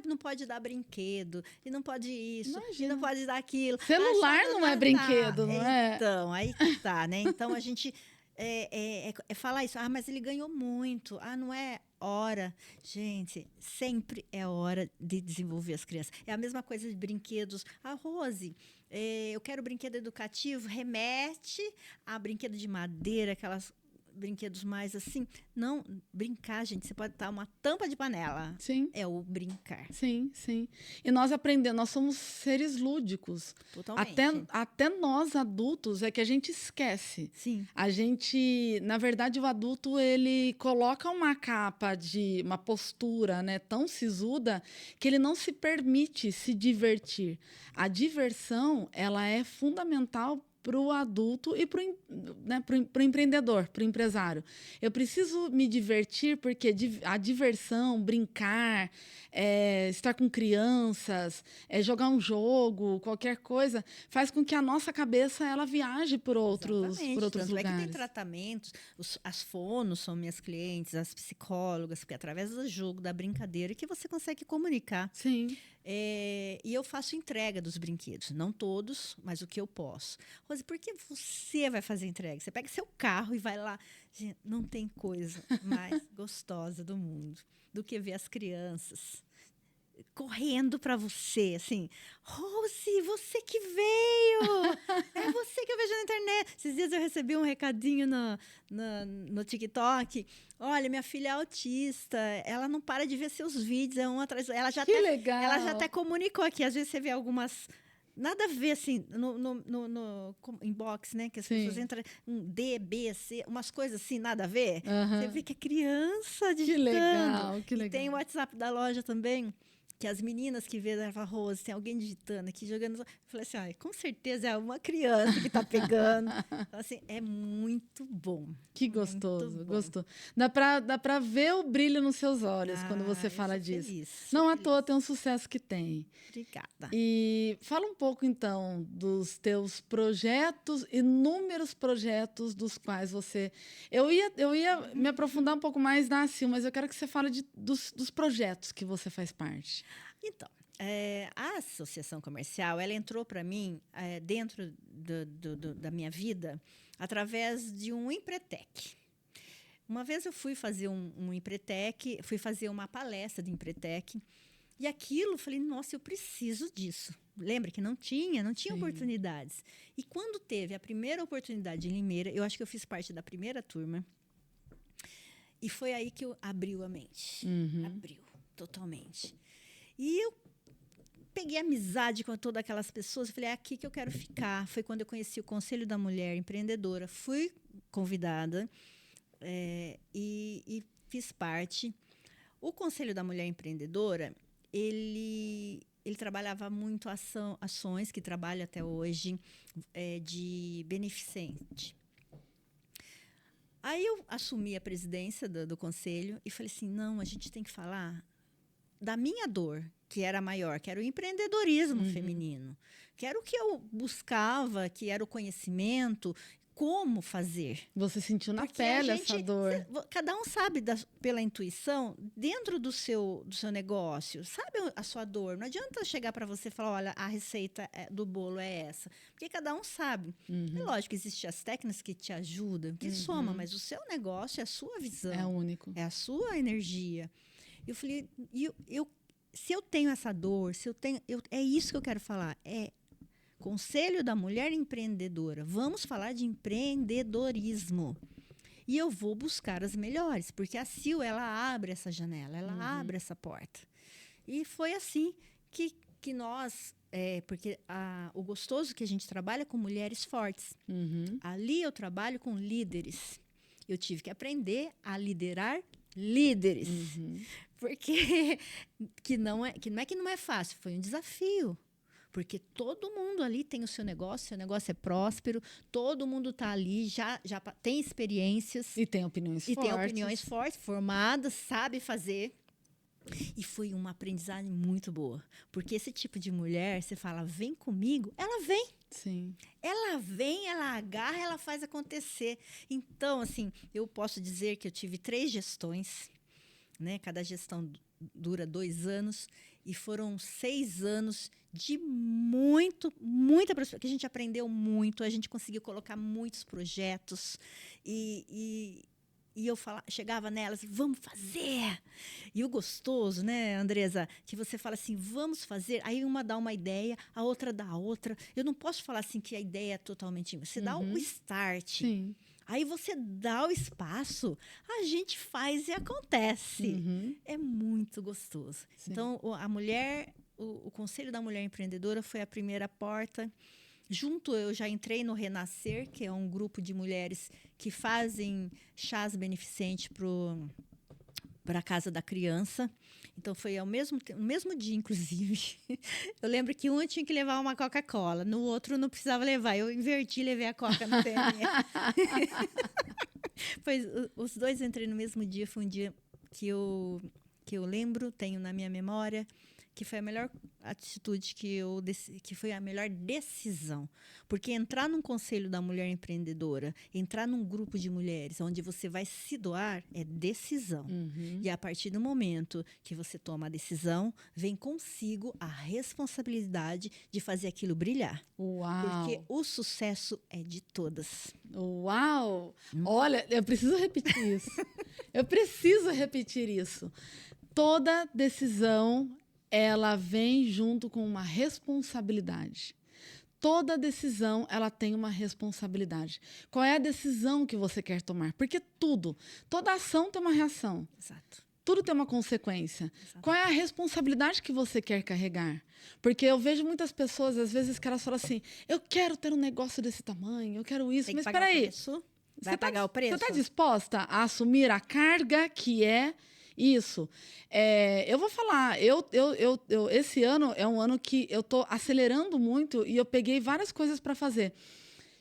não pode dar brinquedo, e não pode isso, e não pode dar aquilo. Celular não é brinquedo, não é? Então, aí que tá, né? Então, a gente... falar isso, mas ele ganhou muito, não é hora. Gente, sempre é hora de desenvolver as crianças. É a mesma coisa de brinquedos. Rose, eu quero brinquedo educativo, remete a brinquedo de madeira, aquelas brinquedos mais assim. Não, brincar, gente, você pode estar uma tampa de panela. Sim. É o brincar. Sim, sim. E nós aprendemos, nós somos seres lúdicos. Totalmente. Até nós adultos é que a gente esquece. Sim. A gente, na verdade, o adulto, ele coloca uma capa uma postura, né, tão sisuda que ele não se permite se divertir. A diversão, ela é fundamental para o adulto e para o empreendedor, para o empresário. Eu preciso me divertir porque a diversão, brincar, estar com crianças, jogar um jogo, qualquer coisa, faz com que a nossa cabeça ela viaje por outros lugares. É que tem tratamentos, as fonos são minhas clientes, as psicólogas, porque através do jogo, da brincadeira, que você consegue comunicar. Sim. E eu faço entrega dos brinquedos, não todos, mas o que eu posso. Rose, por que você vai fazer entrega? Você pega seu carro e vai lá. Gente, não tem coisa mais gostosa do mundo do que ver as crianças correndo para você, assim, Rose, você que veio, é você que eu vejo na internet. Esses dias eu recebi um recadinho no TikTok. Olha, minha filha é autista, ela não para de ver seus vídeos, é um atrás. Legal. Ela já até comunicou aqui. Às vezes você vê algumas nada a ver, assim, no inbox, né? Que as pessoas entram, um D, B, C, umas coisas assim, nada a ver. Você vê que é criança digitando. Que legal. E tem o WhatsApp da loja também, que as meninas que vêem, ela fala, Rose, tem alguém digitando aqui, jogando... Eu falei assim, com certeza é uma criança que está pegando. Então, assim, é muito bom. Que gostoso, gostou. Dá pra ver o brilho nos seus olhos quando você fala disso. Não à toa tem um sucesso que tem. Obrigada. E fala um pouco, então, dos teus projetos, inúmeros projetos dos quais você... Eu ia me aprofundar um pouco mais na Sil, mas eu quero que você fale dos projetos que você faz parte. Então, a associação comercial, ela entrou para mim dentro da minha vida através de um Empretec. Uma vez eu fui fazer um Empretec, fui fazer uma palestra de Empretec, e aquilo, falei, nossa, eu preciso disso. Lembra que não tinha Sim. oportunidades. E quando teve a primeira oportunidade em Limeira, eu acho que eu fiz parte da primeira turma, e foi aí que eu abriu a mente. Abriu totalmente. E eu peguei amizade com todas aquelas pessoas, falei, é aqui que eu quero ficar. Foi quando eu conheci o Conselho da Mulher Empreendedora. Fui convidada e fiz parte. O Conselho da Mulher Empreendedora, ele trabalhava muito ações, que trabalha até hoje, de beneficente. Aí eu assumi a presidência do conselho e falei assim, não, a gente tem que falar da minha dor, que era maior, que era o empreendedorismo feminino, que era o que eu buscava, que era o conhecimento, como fazer. Você sentiu na Porque pele essa dor. Cada um sabe pela intuição, dentro do seu negócio, sabe a sua dor. Não adianta chegar para você e falar, olha, a receita do bolo é essa. Porque cada um sabe. É lógico que existem as técnicas que te ajudam, que somam, mas o seu negócio é a sua visão. É único. É a sua energia. Eu falei, se eu tenho essa dor, é isso que eu quero falar. Conselho da Mulher Empreendedora. Vamos falar de empreendedorismo. E eu vou buscar as melhores, porque a Sil, ela abre essa janela, ela abre essa porta. E foi assim que nós... porque o gostoso que a gente trabalha com mulheres fortes. Ali eu trabalho com líderes. Eu tive que aprender a liderar líderes. Porque não é fácil, foi um desafio. Porque todo mundo ali tem o seu negócio é próspero, todo mundo está ali, já tem experiências. E tem opiniões fortes. E tem opiniões fortes, formadas, sabe fazer. E foi uma aprendizagem muito boa. Porque esse tipo de mulher, você fala, vem comigo, ela vem. Sim. Ela vem, ela agarra, ela faz acontecer. Então, assim, eu posso dizer que eu tive 3 gestões, né? Cada gestão dura 2 anos. E foram 6 anos de muita prosperidade, que a gente aprendeu muito, a gente conseguiu colocar muitos projetos. E eu chegava nelas, vamos fazer. E o gostoso, né, Andresa, que você fala assim, vamos fazer. Aí uma dá uma ideia, a outra dá outra. Eu não posso falar assim que a ideia é totalmente... Você dá o start. Sim. Aí você dá o espaço, a gente faz e acontece. É muito gostoso. Sim. Então, o Conselho da Mulher Empreendedora foi a primeira porta. Junto, eu já entrei no Renascer, que é um grupo de mulheres que fazem chás beneficentes para a Casa da Criança. Então, foi no mesmo dia, inclusive. Eu lembro que um eu tinha que levar uma Coca-Cola, no outro não precisava levar. Eu inverti e levei a Coca no PME. Os 2 entrei no mesmo dia. Foi um dia que eu lembro, tenho na minha memória, que foi a melhor atitude que foi a melhor decisão. Porque entrar num conselho da mulher empreendedora, entrar num grupo de mulheres onde você vai se doar, é decisão. E a partir do momento que você toma a decisão, vem consigo a responsabilidade de fazer aquilo brilhar. Uau! Porque o sucesso é de todas. Uau! Olha, eu preciso repetir isso. Eu preciso repetir isso. Toda decisão, ela vem junto com uma responsabilidade. Toda decisão, ela tem uma responsabilidade. Qual é a decisão que você quer tomar? Porque toda ação tem uma reação. Exato. Tudo tem uma consequência. Exato. Qual é a responsabilidade que você quer carregar? Porque eu vejo muitas pessoas, às vezes, que elas falam assim, eu quero ter um negócio desse tamanho, eu quero isso, mas espera aí. Vai pagar o preço? Você está disposta a assumir a carga que é isso? Eu vou falar, esse ano é um ano que eu estou acelerando muito e eu peguei várias coisas para fazer.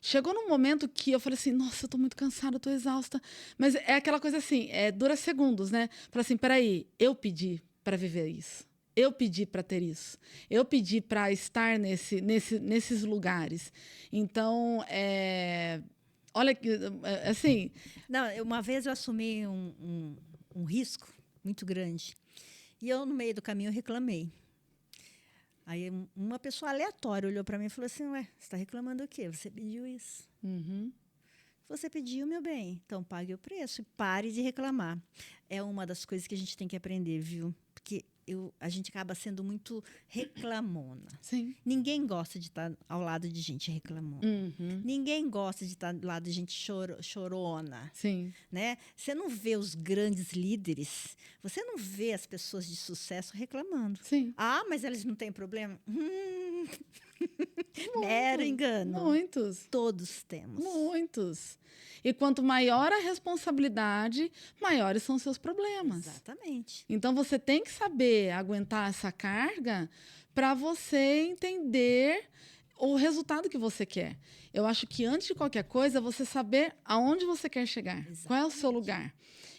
Chegou num momento que eu falei assim, nossa, eu estou muito cansada, eu estou exausta. Mas é aquela coisa assim, dura segundos, né? Falei assim, peraí, eu pedi para viver isso. Eu pedi para ter isso. Eu pedi para estar nesses lugares. Então, olha, assim... Não, uma vez eu assumi um risco muito grande. E eu, no meio do caminho, reclamei. Aí uma pessoa aleatória olhou para mim e falou assim, ué, você está reclamando o quê? Você pediu isso. Você pediu, meu bem, então pague o preço e pare de reclamar. É uma das coisas que a gente tem que aprender, viu? Porque a gente acaba sendo muito reclamona. Sim. Ninguém gosta de estar ao lado de gente reclamona. Ninguém gosta de estar ao lado de gente chorona. Sim. Né? Você não vê os grandes líderes, você não vê as pessoas de sucesso reclamando. Sim. Ah, mas eles não têm problema? Mero engano. Muitos. Todos temos. Muitos. E quanto maior a responsabilidade, maiores são os seus problemas. Exatamente. Então, você tem que saber aguentar essa carga para você entender o resultado que você quer. Eu acho que, antes de qualquer coisa, você saber aonde você quer chegar. Exatamente. Qual é o seu lugar.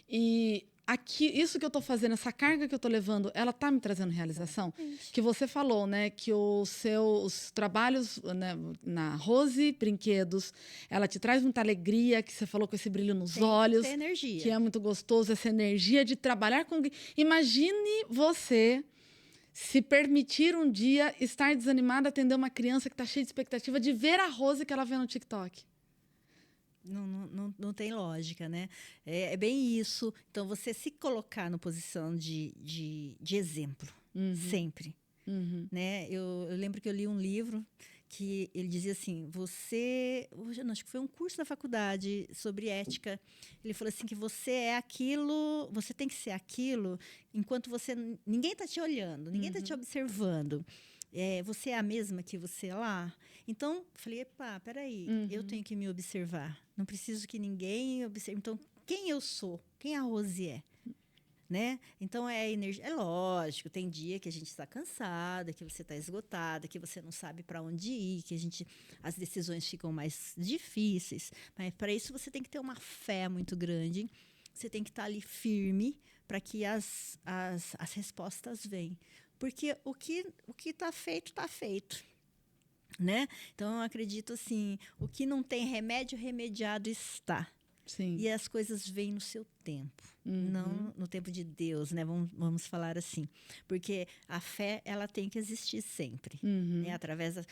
E aqui, isso que eu estou fazendo, essa carga que eu estou levando, ela está me trazendo realização? Exatamente. Que você falou, né, que os trabalhos, né, na Rose Brinquedos, ela te traz muita alegria, que você falou com esse brilho nos olhos. Tem energia. Que é muito gostoso, essa energia de trabalhar com... Imagine você se permitir um dia estar desanimada, atender uma criança que está cheia de expectativa de ver a Rose que ela vê no TikTok. Não tem lógica, né? É bem isso. Então, você se colocar na posição de exemplo, sempre. Né? Eu lembro que eu li um livro que ele dizia assim, acho que foi um curso da faculdade sobre ética, ele falou assim que você é aquilo, você tem que ser aquilo enquanto ninguém está te olhando, ninguém está te observando. Você é a mesma que você é lá? Então, falei, epa, peraí, eu tenho que me observar. Não preciso que ninguém observe. Então, quem eu sou? Quem a Rose é? Né? Então, energia. É lógico, tem dia que a gente está cansada, que você está esgotada, que você não sabe para onde ir, que as decisões ficam mais difíceis. Mas, para isso, você tem que ter uma fé muito grande. Você tem que estar ali firme para que as respostas venham. Porque o que está feito, está feito. Né? Então, eu acredito assim, o que não tem remédio, remediado está. Sim. E as coisas vêm no seu tempo, não no tempo de Deus, né? Vamos falar assim. Porque a fé, ela tem que existir sempre. Né?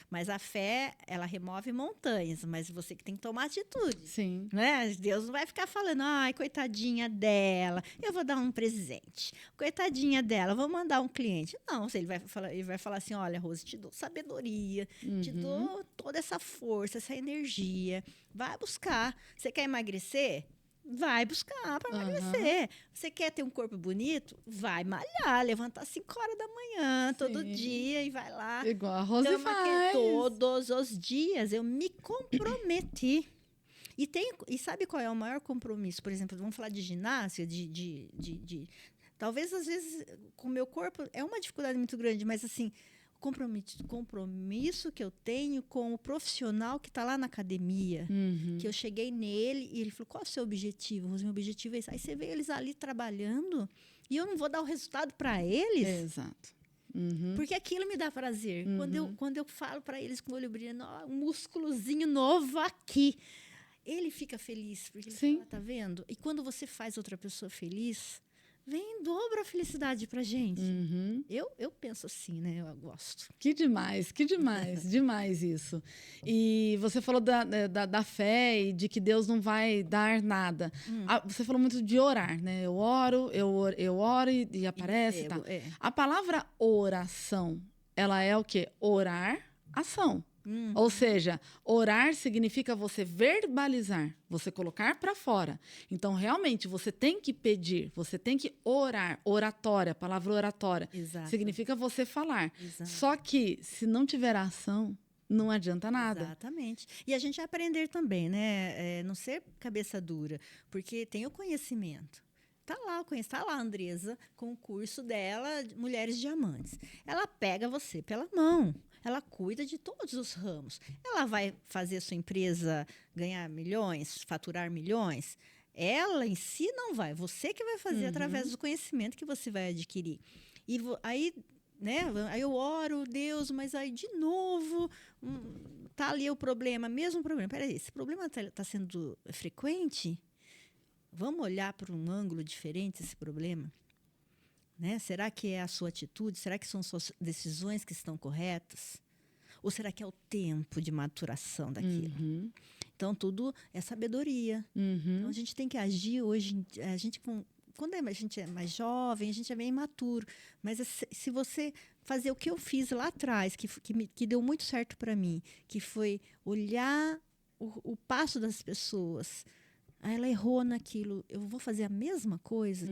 Mas a fé, ela remove montanhas, mas você que tem que tomar atitude. Sim. Né? Deus não vai ficar falando, ai, coitadinha dela, eu vou dar um presente. Coitadinha dela, vou mandar um cliente. Não, ele vai falar assim, olha, Rose, te dou sabedoria, te dou toda essa força, essa energia. Vai buscar. Você quer emagrecer? Vai buscar para emagrecer. Você quer ter um corpo bonito? Vai malhar, levantar 5 horas da manhã, todo dia, e vai lá. Igual a Rose faz. Todos os dias eu me comprometi. E sabe qual é o maior compromisso? Por exemplo, vamos falar de ginástica, talvez, às vezes, com o meu corpo, é uma dificuldade muito grande, mas assim, compromisso que eu tenho com o profissional que está lá na academia, que eu cheguei nele e ele falou, qual é o seu objetivo? O meu objetivo é isso. Aí você vê eles ali trabalhando e eu não vou dar o resultado para eles. Exato. Porque aquilo me dá prazer. Quando eu falo para eles com o olho brilhando, um músculozinho novo aqui, ele fica feliz, porque ele fala, tá vendo? E quando você faz outra pessoa feliz, vem em dobro a felicidade pra gente. Eu penso assim, né? Eu gosto. Que demais, demais isso. E você falou da fé e de que Deus não vai dar nada. Você falou muito de orar, né? Eu oro e aparece, tá? A palavra oração, ela é o quê? Orar, ação. Ou seja, orar significa você verbalizar, você colocar para fora. Então, realmente, você tem que pedir, você tem que orar. Oratória, a palavra oratória, significa você falar. Só que, se não tiver ação, não adianta nada. Exatamente. E a gente vai aprender também, né? Não ser cabeça dura, porque tem o conhecimento. Tá lá a Andresa com o curso dela, Mulheres Diamantes. Ela pega você pela mão. Ela cuida de todos os ramos. Ela vai fazer a sua empresa ganhar milhões, faturar milhões? Ela em si não vai. Você que vai fazer através do conhecimento que você vai adquirir. E aí, né? Aí eu oro, Deus, mas aí de novo tá ali o problema, mesmo problema. Peraí, esse problema tá sendo frequente? Vamos olhar para um ângulo diferente esse problema? Né? Será que é a sua atitude? Será que são suas decisões que estão corretas? Ou será que é o tempo de maturação daquilo? Então, tudo é sabedoria. Então, a gente tem que agir hoje. A gente, quando a gente é mais jovem, a gente é meio imaturo. Mas se você fazer o que eu fiz lá atrás, que deu muito certo para mim, que foi olhar o passo das pessoas. Ela errou naquilo, eu vou fazer a mesma coisa,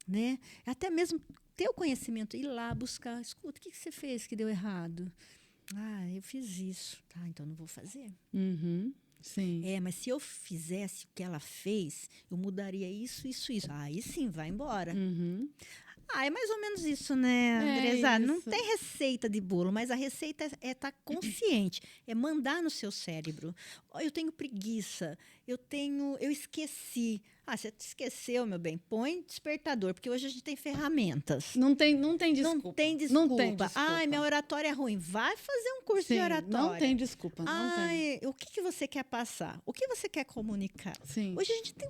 né? Até mesmo ter o conhecimento, ir lá buscar, escuta, o que você fez que deu errado? Eu fiz isso. Tá, então não vou fazer. Sim. Mas se eu fizesse o que ela fez, eu mudaria isso, isso, isso. Aí sim, vai embora. É mais ou menos isso, né, Andresa? Não tem receita de bolo, mas a receita é estar consciente, é mandar no seu cérebro. Eu tenho preguiça, eu esqueci. Você esqueceu, meu bem, põe despertador, porque hoje a gente tem ferramentas. Não tem desculpa. Não tem desculpa. Minha oratória é ruim. Vai fazer um curso de oratória. Não tem desculpa, não tem. O que você quer passar? O que você quer comunicar? Sim. Hoje a gente tem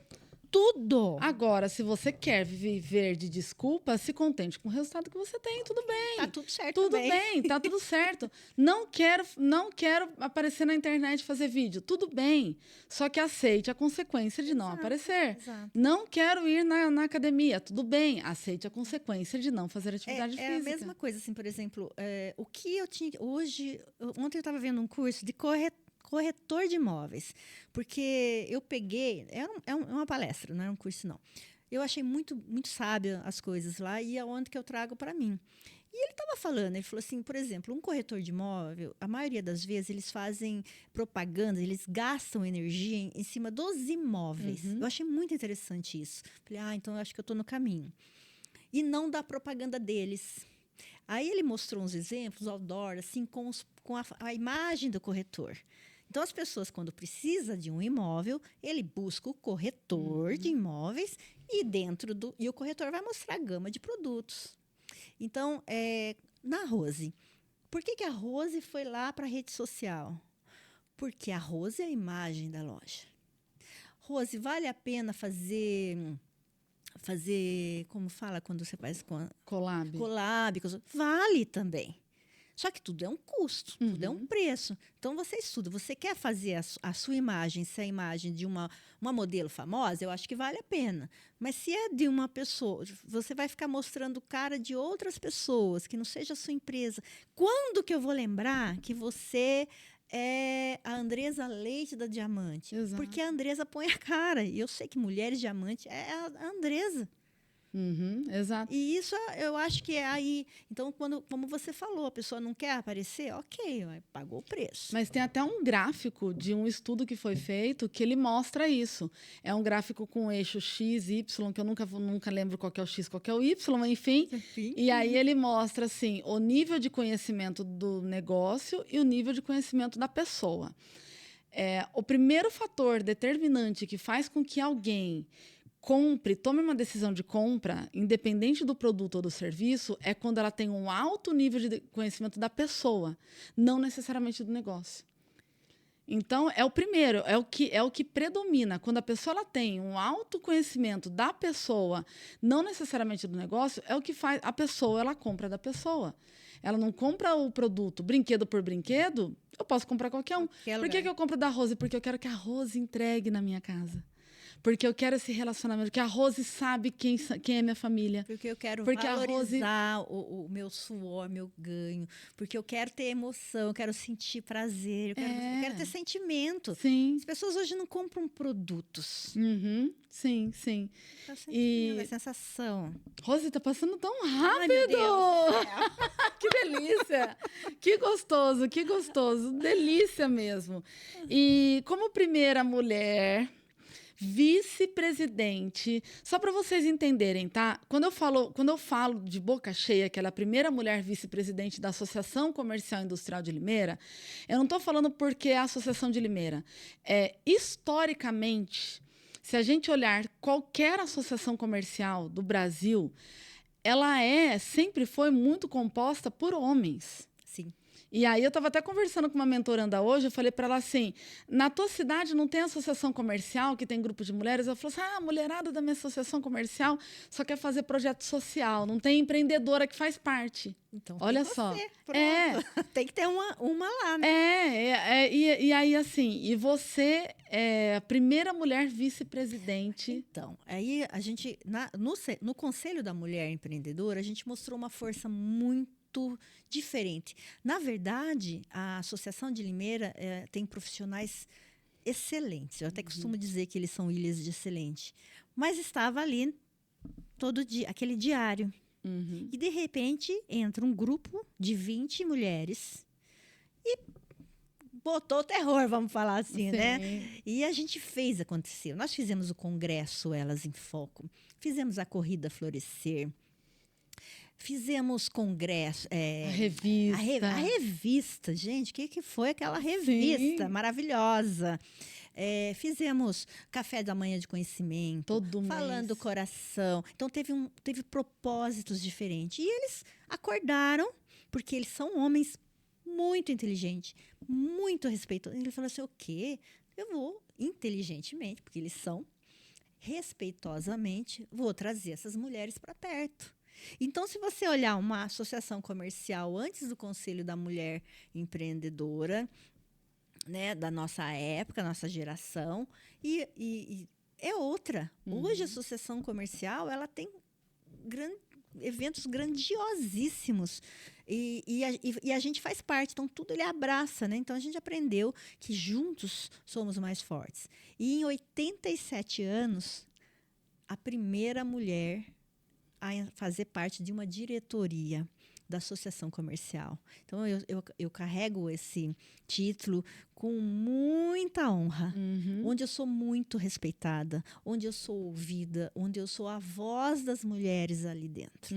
tudo. Agora, se você quer viver de desculpa, se contente com o resultado que você tem, tudo bem. Tá tudo certo. Tudo bem, tá tudo certo. Não quero aparecer na internet e fazer vídeo. Tudo bem. Só que aceite a consequência de não aparecer. Exato. Não quero ir na academia. Tudo bem. Aceite a consequência de não fazer atividade física. É a mesma coisa, assim, por exemplo, o que eu tinha ontem eu estava vendo um curso de corretor de imóveis, porque eu peguei, é uma palestra, não é um curso não. Eu achei muito, muito sábia as coisas lá e é onde que eu trago para mim. E ele estava falando, ele falou assim, por exemplo, um corretor de imóvel, a maioria das vezes eles fazem propaganda, eles gastam energia em cima dos imóveis. Eu achei muito interessante isso. Falei, então eu acho que eu estou no caminho. E não da propaganda deles. Aí ele mostrou uns exemplos, outdoor, assim, com a imagem do corretor. Então, as pessoas, quando precisam de um imóvel, ele busca o corretor de imóveis e o corretor vai mostrar a gama de produtos. Então, na Rose, por que a Rose foi lá para a rede social? Porque a Rose é a imagem da loja. Rose, vale a pena fazer, como fala quando você faz collab? Vale também. Só que tudo é um custo, tudo é um preço. Então, você estuda. Você quer fazer a sua imagem, se é a imagem de uma modelo famosa, eu acho que vale a pena. Mas se é de uma pessoa, você vai ficar mostrando cara de outras pessoas, que não seja a sua empresa. Quando que eu vou lembrar que você é a Andresa Leite da Diamante? Exato. Porque a Andresa põe a cara. E eu sei que Mulheres Diamante é a Andresa. Exato. E isso eu acho que é aí. Então, como você falou, a pessoa não quer aparecer, ok, pagou o preço. Mas tem até um gráfico de um estudo que foi feito que ele mostra isso. É um gráfico com eixo X, Y, que eu nunca lembro qual que é o X, qual que é o Y, enfim. E aí ele mostra assim, o nível de conhecimento do negócio e o nível de conhecimento da pessoa. O primeiro fator determinante que faz com que alguém tome uma decisão de compra, independente do produto ou do serviço, é quando ela tem um alto nível de conhecimento da pessoa, não necessariamente do negócio. Então, é o primeiro, é o que predomina. Quando a pessoa ela tem um alto conhecimento da pessoa, não necessariamente do negócio, é o que faz a pessoa, ela compra da pessoa. Ela não compra o produto brinquedo por brinquedo, eu posso comprar qualquer um. Por que eu compro da Rose? Porque eu quero que a Rose entregue na minha casa. Porque eu quero esse relacionamento, porque a Rose sabe quem é minha família. Porque eu quero valorizar o meu suor, meu ganho. Porque eu quero ter emoção, eu quero sentir prazer, eu quero ter sentimento. Sim. As pessoas hoje não compram produtos. Sim, sim. Tá sentindo a sensação. Rose, tá passando tão rápido! Ai, meu Deus. Que delícia! Que gostoso. Delícia mesmo. E como primeira mulher vice-presidente, só para vocês entenderem, tá? Quando eu falo de boca cheia que ela é a primeira mulher vice-presidente da Associação Comercial e Industrial de Limeira, eu não estou falando porque é a Associação de Limeira. Historicamente, se a gente olhar qualquer associação comercial do Brasil, ela sempre foi muito composta por homens. Sim. E aí eu estava até conversando com uma mentoranda hoje, eu falei para ela assim, na tua cidade não tem associação comercial que tem grupo de mulheres? Ela falou assim, a mulherada da minha associação comercial só quer fazer projeto social, não tem empreendedora que faz parte. Então, olha tem só. você, pronto. Tem que ter uma lá, né? E aí assim, e você é a primeira mulher vice-presidente. Então, aí a gente, no Conselho da Mulher Empreendedora, a gente mostrou uma força muito diferente. Na verdade, a Associação de Limeira tem profissionais excelentes. Eu até costumo dizer que eles são ilhas de excelente. Mas estava ali todo dia, aquele diário. E, de repente, entra um grupo de 20 mulheres e botou o terror, vamos falar assim, Sim. né? E a gente fez acontecer. Nós fizemos o congresso Elas em Foco, fizemos a Corrida Florescer, fizemos congresso... a revista. A revista, gente, o que foi aquela revista? Sim. Maravilhosa. Fizemos café da manhã de conhecimento, Todo falando do mês. coração. Então, teve propósitos diferentes. E eles acordaram, porque eles são homens muito inteligentes, muito respeitosos. Ele falou assim, o quê? Eu vou inteligentemente, porque eles são, respeitosamente, vou trazer essas mulheres para perto. Então, se você olhar uma associação comercial antes do Conselho da Mulher Empreendedora, né, da nossa época, nossa geração, e é outra. Hoje a associação comercial ela tem eventos grandiosíssimos e a gente faz parte, então tudo ele abraça, né? Então a gente aprendeu que juntos somos mais fortes. E em 87 anos, a primeira mulher a fazer parte de uma diretoria da associação comercial. Então, eu carrego esse título com muita honra, onde eu sou muito respeitada, onde eu sou ouvida, onde eu sou a voz das mulheres ali dentro.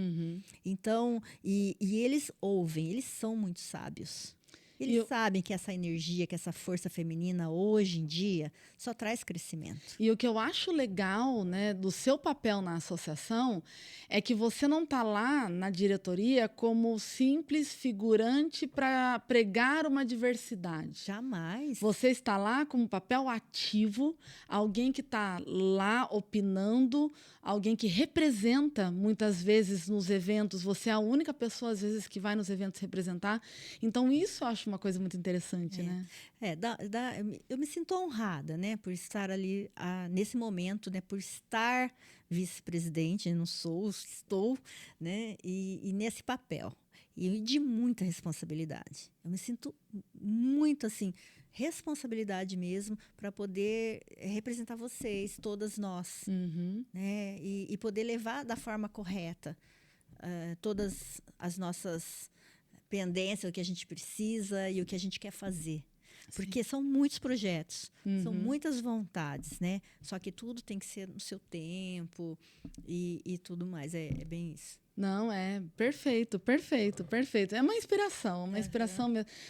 Então, e eles ouvem, eles são muito sábios. Eles sabem que essa energia, que essa força feminina, hoje em dia, só traz crescimento. E o que eu acho legal, né, do seu papel na associação é que você não está lá na diretoria como simples figurante para pregar uma diversidade. Jamais. Você está lá como papel ativo, alguém que está lá opinando, alguém que representa muitas vezes nos eventos. Você é a única pessoa, às vezes, que vai nos eventos representar. Então, isso eu acho uma coisa muito interessante, né? Eu me sinto honrada, né, por estar ali nesse momento, né, por estar vice-presidente, não sou, estou, né, e nesse papel. E de muita responsabilidade. Eu me sinto muito, assim, responsabilidade mesmo para poder representar vocês, todas nós, né, e poder levar da forma correta todas as nossas pendências, o que a gente precisa e o que a gente quer fazer. Porque são muitos projetos, são muitas vontades, né? Só que tudo tem que ser no seu tempo e tudo mais. É bem isso. Não, é perfeito, perfeito, perfeito. É uma inspiração mesmo.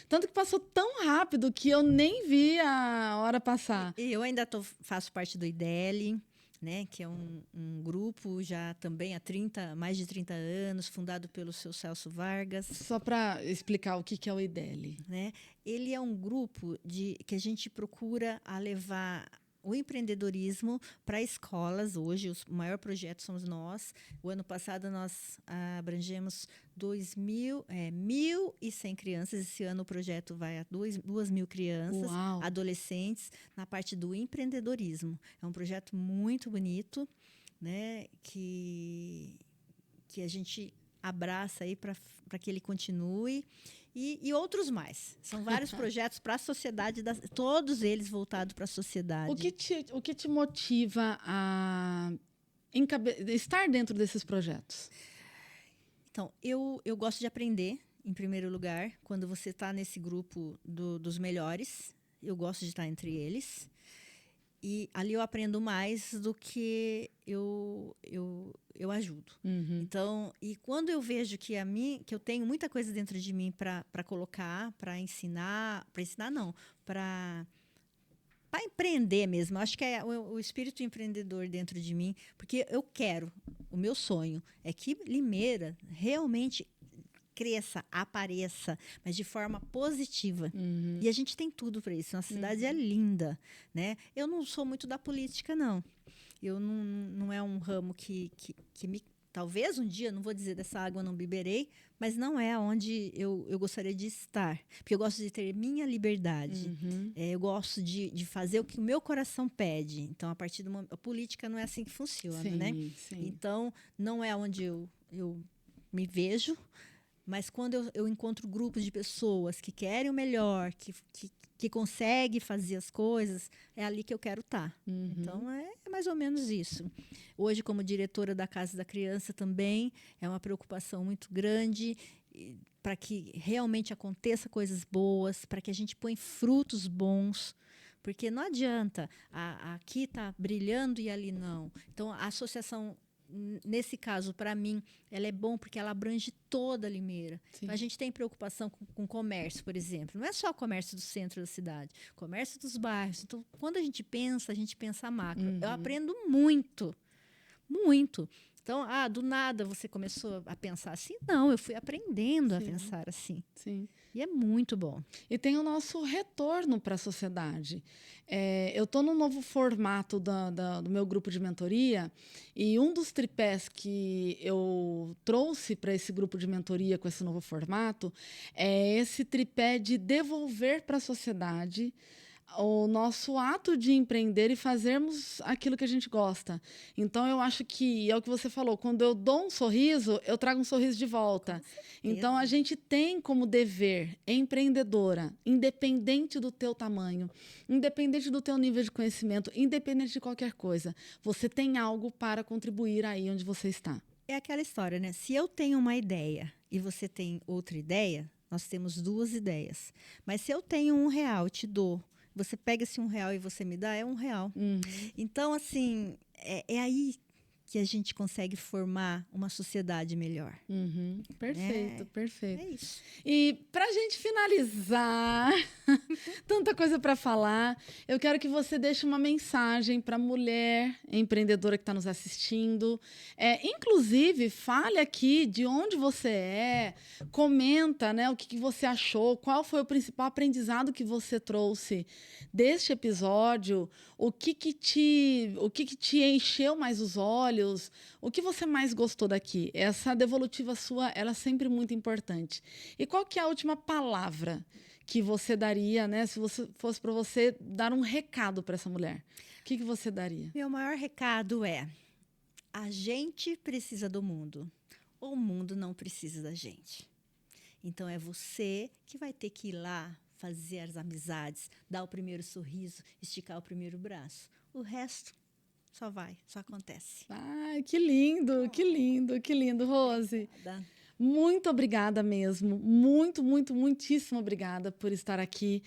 Tanto que passou tão rápido que eu nem vi a hora passar. E eu ainda faço parte do IDEL, né, que é um grupo já também há mais de 30 anos, fundado pelo seu Celso Vargas. Só para explicar o que é o IDEL. Né? Ele é um grupo que a gente procura levar o empreendedorismo para escolas. Hoje, o maior projeto somos nós. O ano passado, nós abrangemos 1.100 crianças. Esse ano, o projeto vai a 2.000 crianças, Uau. adolescentes, na parte do empreendedorismo. É um projeto muito bonito, né, que a gente abraça aí para que ele continue. E outros mais. São vários projetos para a sociedade, todos eles voltados para a sociedade. O que te motiva a estar dentro desses projetos? Então, eu gosto de aprender, em primeiro lugar. Quando você está nesse grupo dos melhores, eu gosto de estar entre eles. E ali eu aprendo mais do que eu ajudo. Então, e quando eu vejo que eu tenho muita coisa dentro de mim para colocar, para ensinar não, para empreender mesmo. Eu acho que é o espírito empreendedor dentro de mim, porque o meu sonho é que Limeira realmente cresça, apareça, mas de forma positiva. E a gente tem tudo para isso. Nossa cidade é linda, né? Eu não sou muito da política, não. Eu não é um ramo que me... Talvez um dia, não vou dizer dessa água não beberei, mas não é onde eu gostaria de estar. Porque eu gosto de ter minha liberdade. Eu gosto de fazer o que o meu coração pede. Então, a partir do momento... A política não é assim que funciona, né? Sim. Então, não é onde eu me vejo, mas quando eu encontro grupos de pessoas que querem o melhor, que conseguem fazer as coisas, é ali que eu quero estar. Então, é mais ou menos isso. Hoje, como diretora da Casa da Criança também, é uma preocupação muito grande para que realmente aconteça coisas boas, para que a gente ponha frutos bons, porque não adianta, aqui está brilhando e ali não. Então, a associação... Nesse caso, para mim, ela é bom porque ela abrange toda a Limeira. Então, a gente tem preocupação com comércio, por exemplo. Não é só o comércio do centro da cidade, comércio dos bairros. Então, quando a gente pensa macro. Eu aprendo muito, muito. Então, do nada você começou a pensar assim? Não, eu fui aprendendo a pensar assim. Sim. E é muito bom. E tem o nosso retorno para a sociedade. Eu estou no novo formato do meu grupo de mentoria, e um dos tripés que eu trouxe para esse grupo de mentoria com esse novo formato é esse tripé de devolver para a sociedade o nosso ato de empreender e fazermos aquilo que a gente gosta. Então, eu acho que é o que você falou, quando eu dou um sorriso, eu trago um sorriso de volta. Então, a gente tem como dever, empreendedora, independente do teu tamanho, independente do teu nível de conhecimento, independente de qualquer coisa, você tem algo para contribuir aí onde você está. É aquela história, né? Se eu tenho uma ideia e você tem outra ideia, nós temos duas ideias. Mas se eu tenho R$1, te dou, você pega esse R$1 e você me dá, é R$1. Então, assim, é aí que a gente consegue formar uma sociedade melhor. Perfeito, perfeito. É isso. E para a gente finalizar, tanta coisa para falar, eu quero que você deixe uma mensagem para a mulher empreendedora que está nos assistindo. Inclusive, fale aqui de onde você é, comenta, né, o que você achou, qual foi o principal aprendizado que você trouxe deste episódio, o que te encheu mais os olhos, o que você mais gostou daqui. Essa devolutiva sua, ela é sempre muito importante. E qual que é a última palavra que você daria, né, se fosse para você dar um recado para essa mulher? O que você daria? Meu maior recado é: a gente precisa do mundo, o mundo não precisa da gente. Então, é você que vai ter que ir lá fazer as amizades, dar o primeiro sorriso, esticar o primeiro braço. O resto só acontece. Ai, que lindo, que lindo, que lindo, Rose. Obrigada. Muito obrigada mesmo. Muitíssimo obrigada por estar aqui.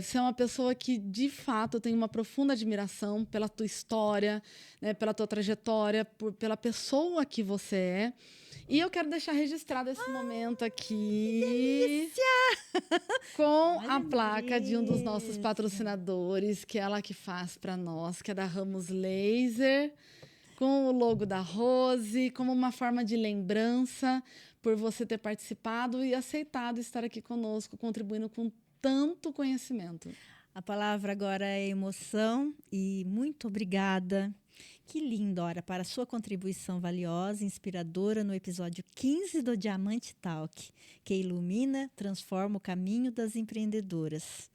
Você é uma pessoa que, de fato, eu tenho uma profunda admiração pela tua história, né, pela tua trajetória, pela pessoa que você é. E eu quero deixar registrado esse momento aqui com a placa de um dos nossos patrocinadores, que é ela que faz para nós, que é da Ramos Laser, com o logo da Rose, como uma forma de lembrança por você ter participado e aceitado estar aqui conosco, contribuindo com tanto conhecimento. A palavra agora é emoção e muito obrigada. Que linda hora para a sua contribuição valiosa e inspiradora no episódio 15 do Diamante Talk, que ilumina, transforma o caminho das empreendedoras.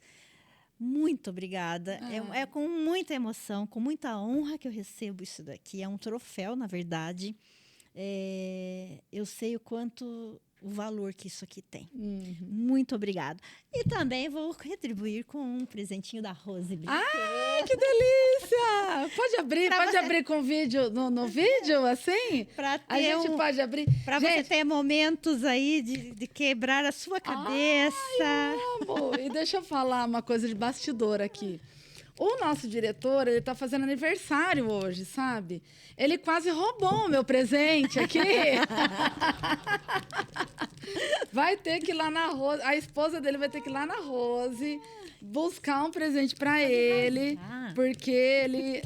Muito obrigada. É com muita emoção, com muita honra que eu recebo isso daqui. É um troféu, na verdade. Eu sei o valor que isso aqui tem. Muito obrigada. E também vou retribuir com um presentinho da Rose. Ah, que delícia! Pode abrir com vídeo no vídeo, assim? A gente pode abrir. Para você ter momentos aí de quebrar a sua cabeça. Ai, eu amo. E deixa eu falar uma coisa de bastidor aqui. O nosso diretor, ele tá fazendo aniversário hoje, sabe? Ele quase roubou o meu presente aqui. Vai ter que ir lá na Rose, a esposa dele vai ter que ir lá na Rose buscar um presente para ele, porque ele...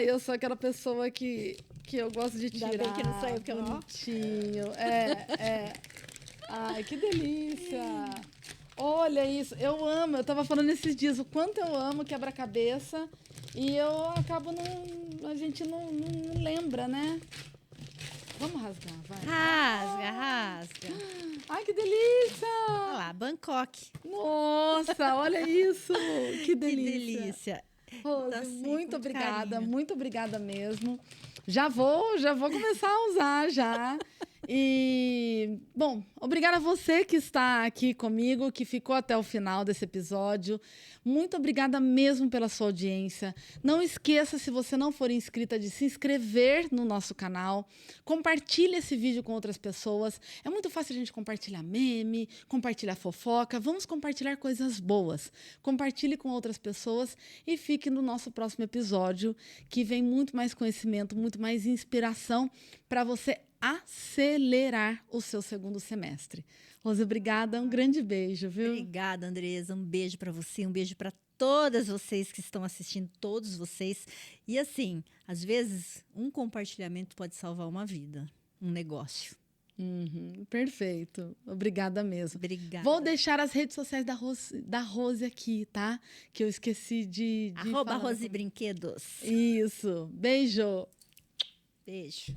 eu sou aquela pessoa que eu gosto de tirar. Ainda bem que não sou eu, porque eu não. Bonitinho. Ai, que delícia! Olha isso, eu amo. Eu tava falando esses dias o quanto eu amo quebra-cabeça e eu acabo a gente não lembra, né? Vamos rasgar, vai. Rasga. Ai, que delícia! Olha lá, Bangkok. Nossa, olha isso! Que delícia! Que delícia. Rose, Tá assim, muito com obrigada, carinho. muito obrigada mesmo. Já vou começar a usar já. E, bom, obrigada a você que está aqui comigo, que ficou até o final desse episódio. Muito obrigada mesmo pela sua audiência. Não esqueça, se você não for inscrita, de se inscrever no nosso canal. Compartilhe esse vídeo com outras pessoas. É muito fácil a gente compartilhar meme, compartilhar fofoca. Vamos compartilhar coisas boas. Compartilhe com outras pessoas e fique no nosso próximo episódio, que vem muito mais conhecimento, muito mais inspiração para você acelerar o seu segundo semestre. Rose, obrigada, um grande beijo, viu? Obrigada, Andresa. Um beijo para você, um beijo para todas vocês que estão assistindo, todos vocês. E assim, às vezes, um compartilhamento pode salvar uma vida, um negócio. Perfeito. Obrigada mesmo. Obrigada. Vou deixar as redes sociais da Rose aqui, tá? Que eu esqueci de @Rose falar. Brinquedos. Isso. Beijo. Beijo.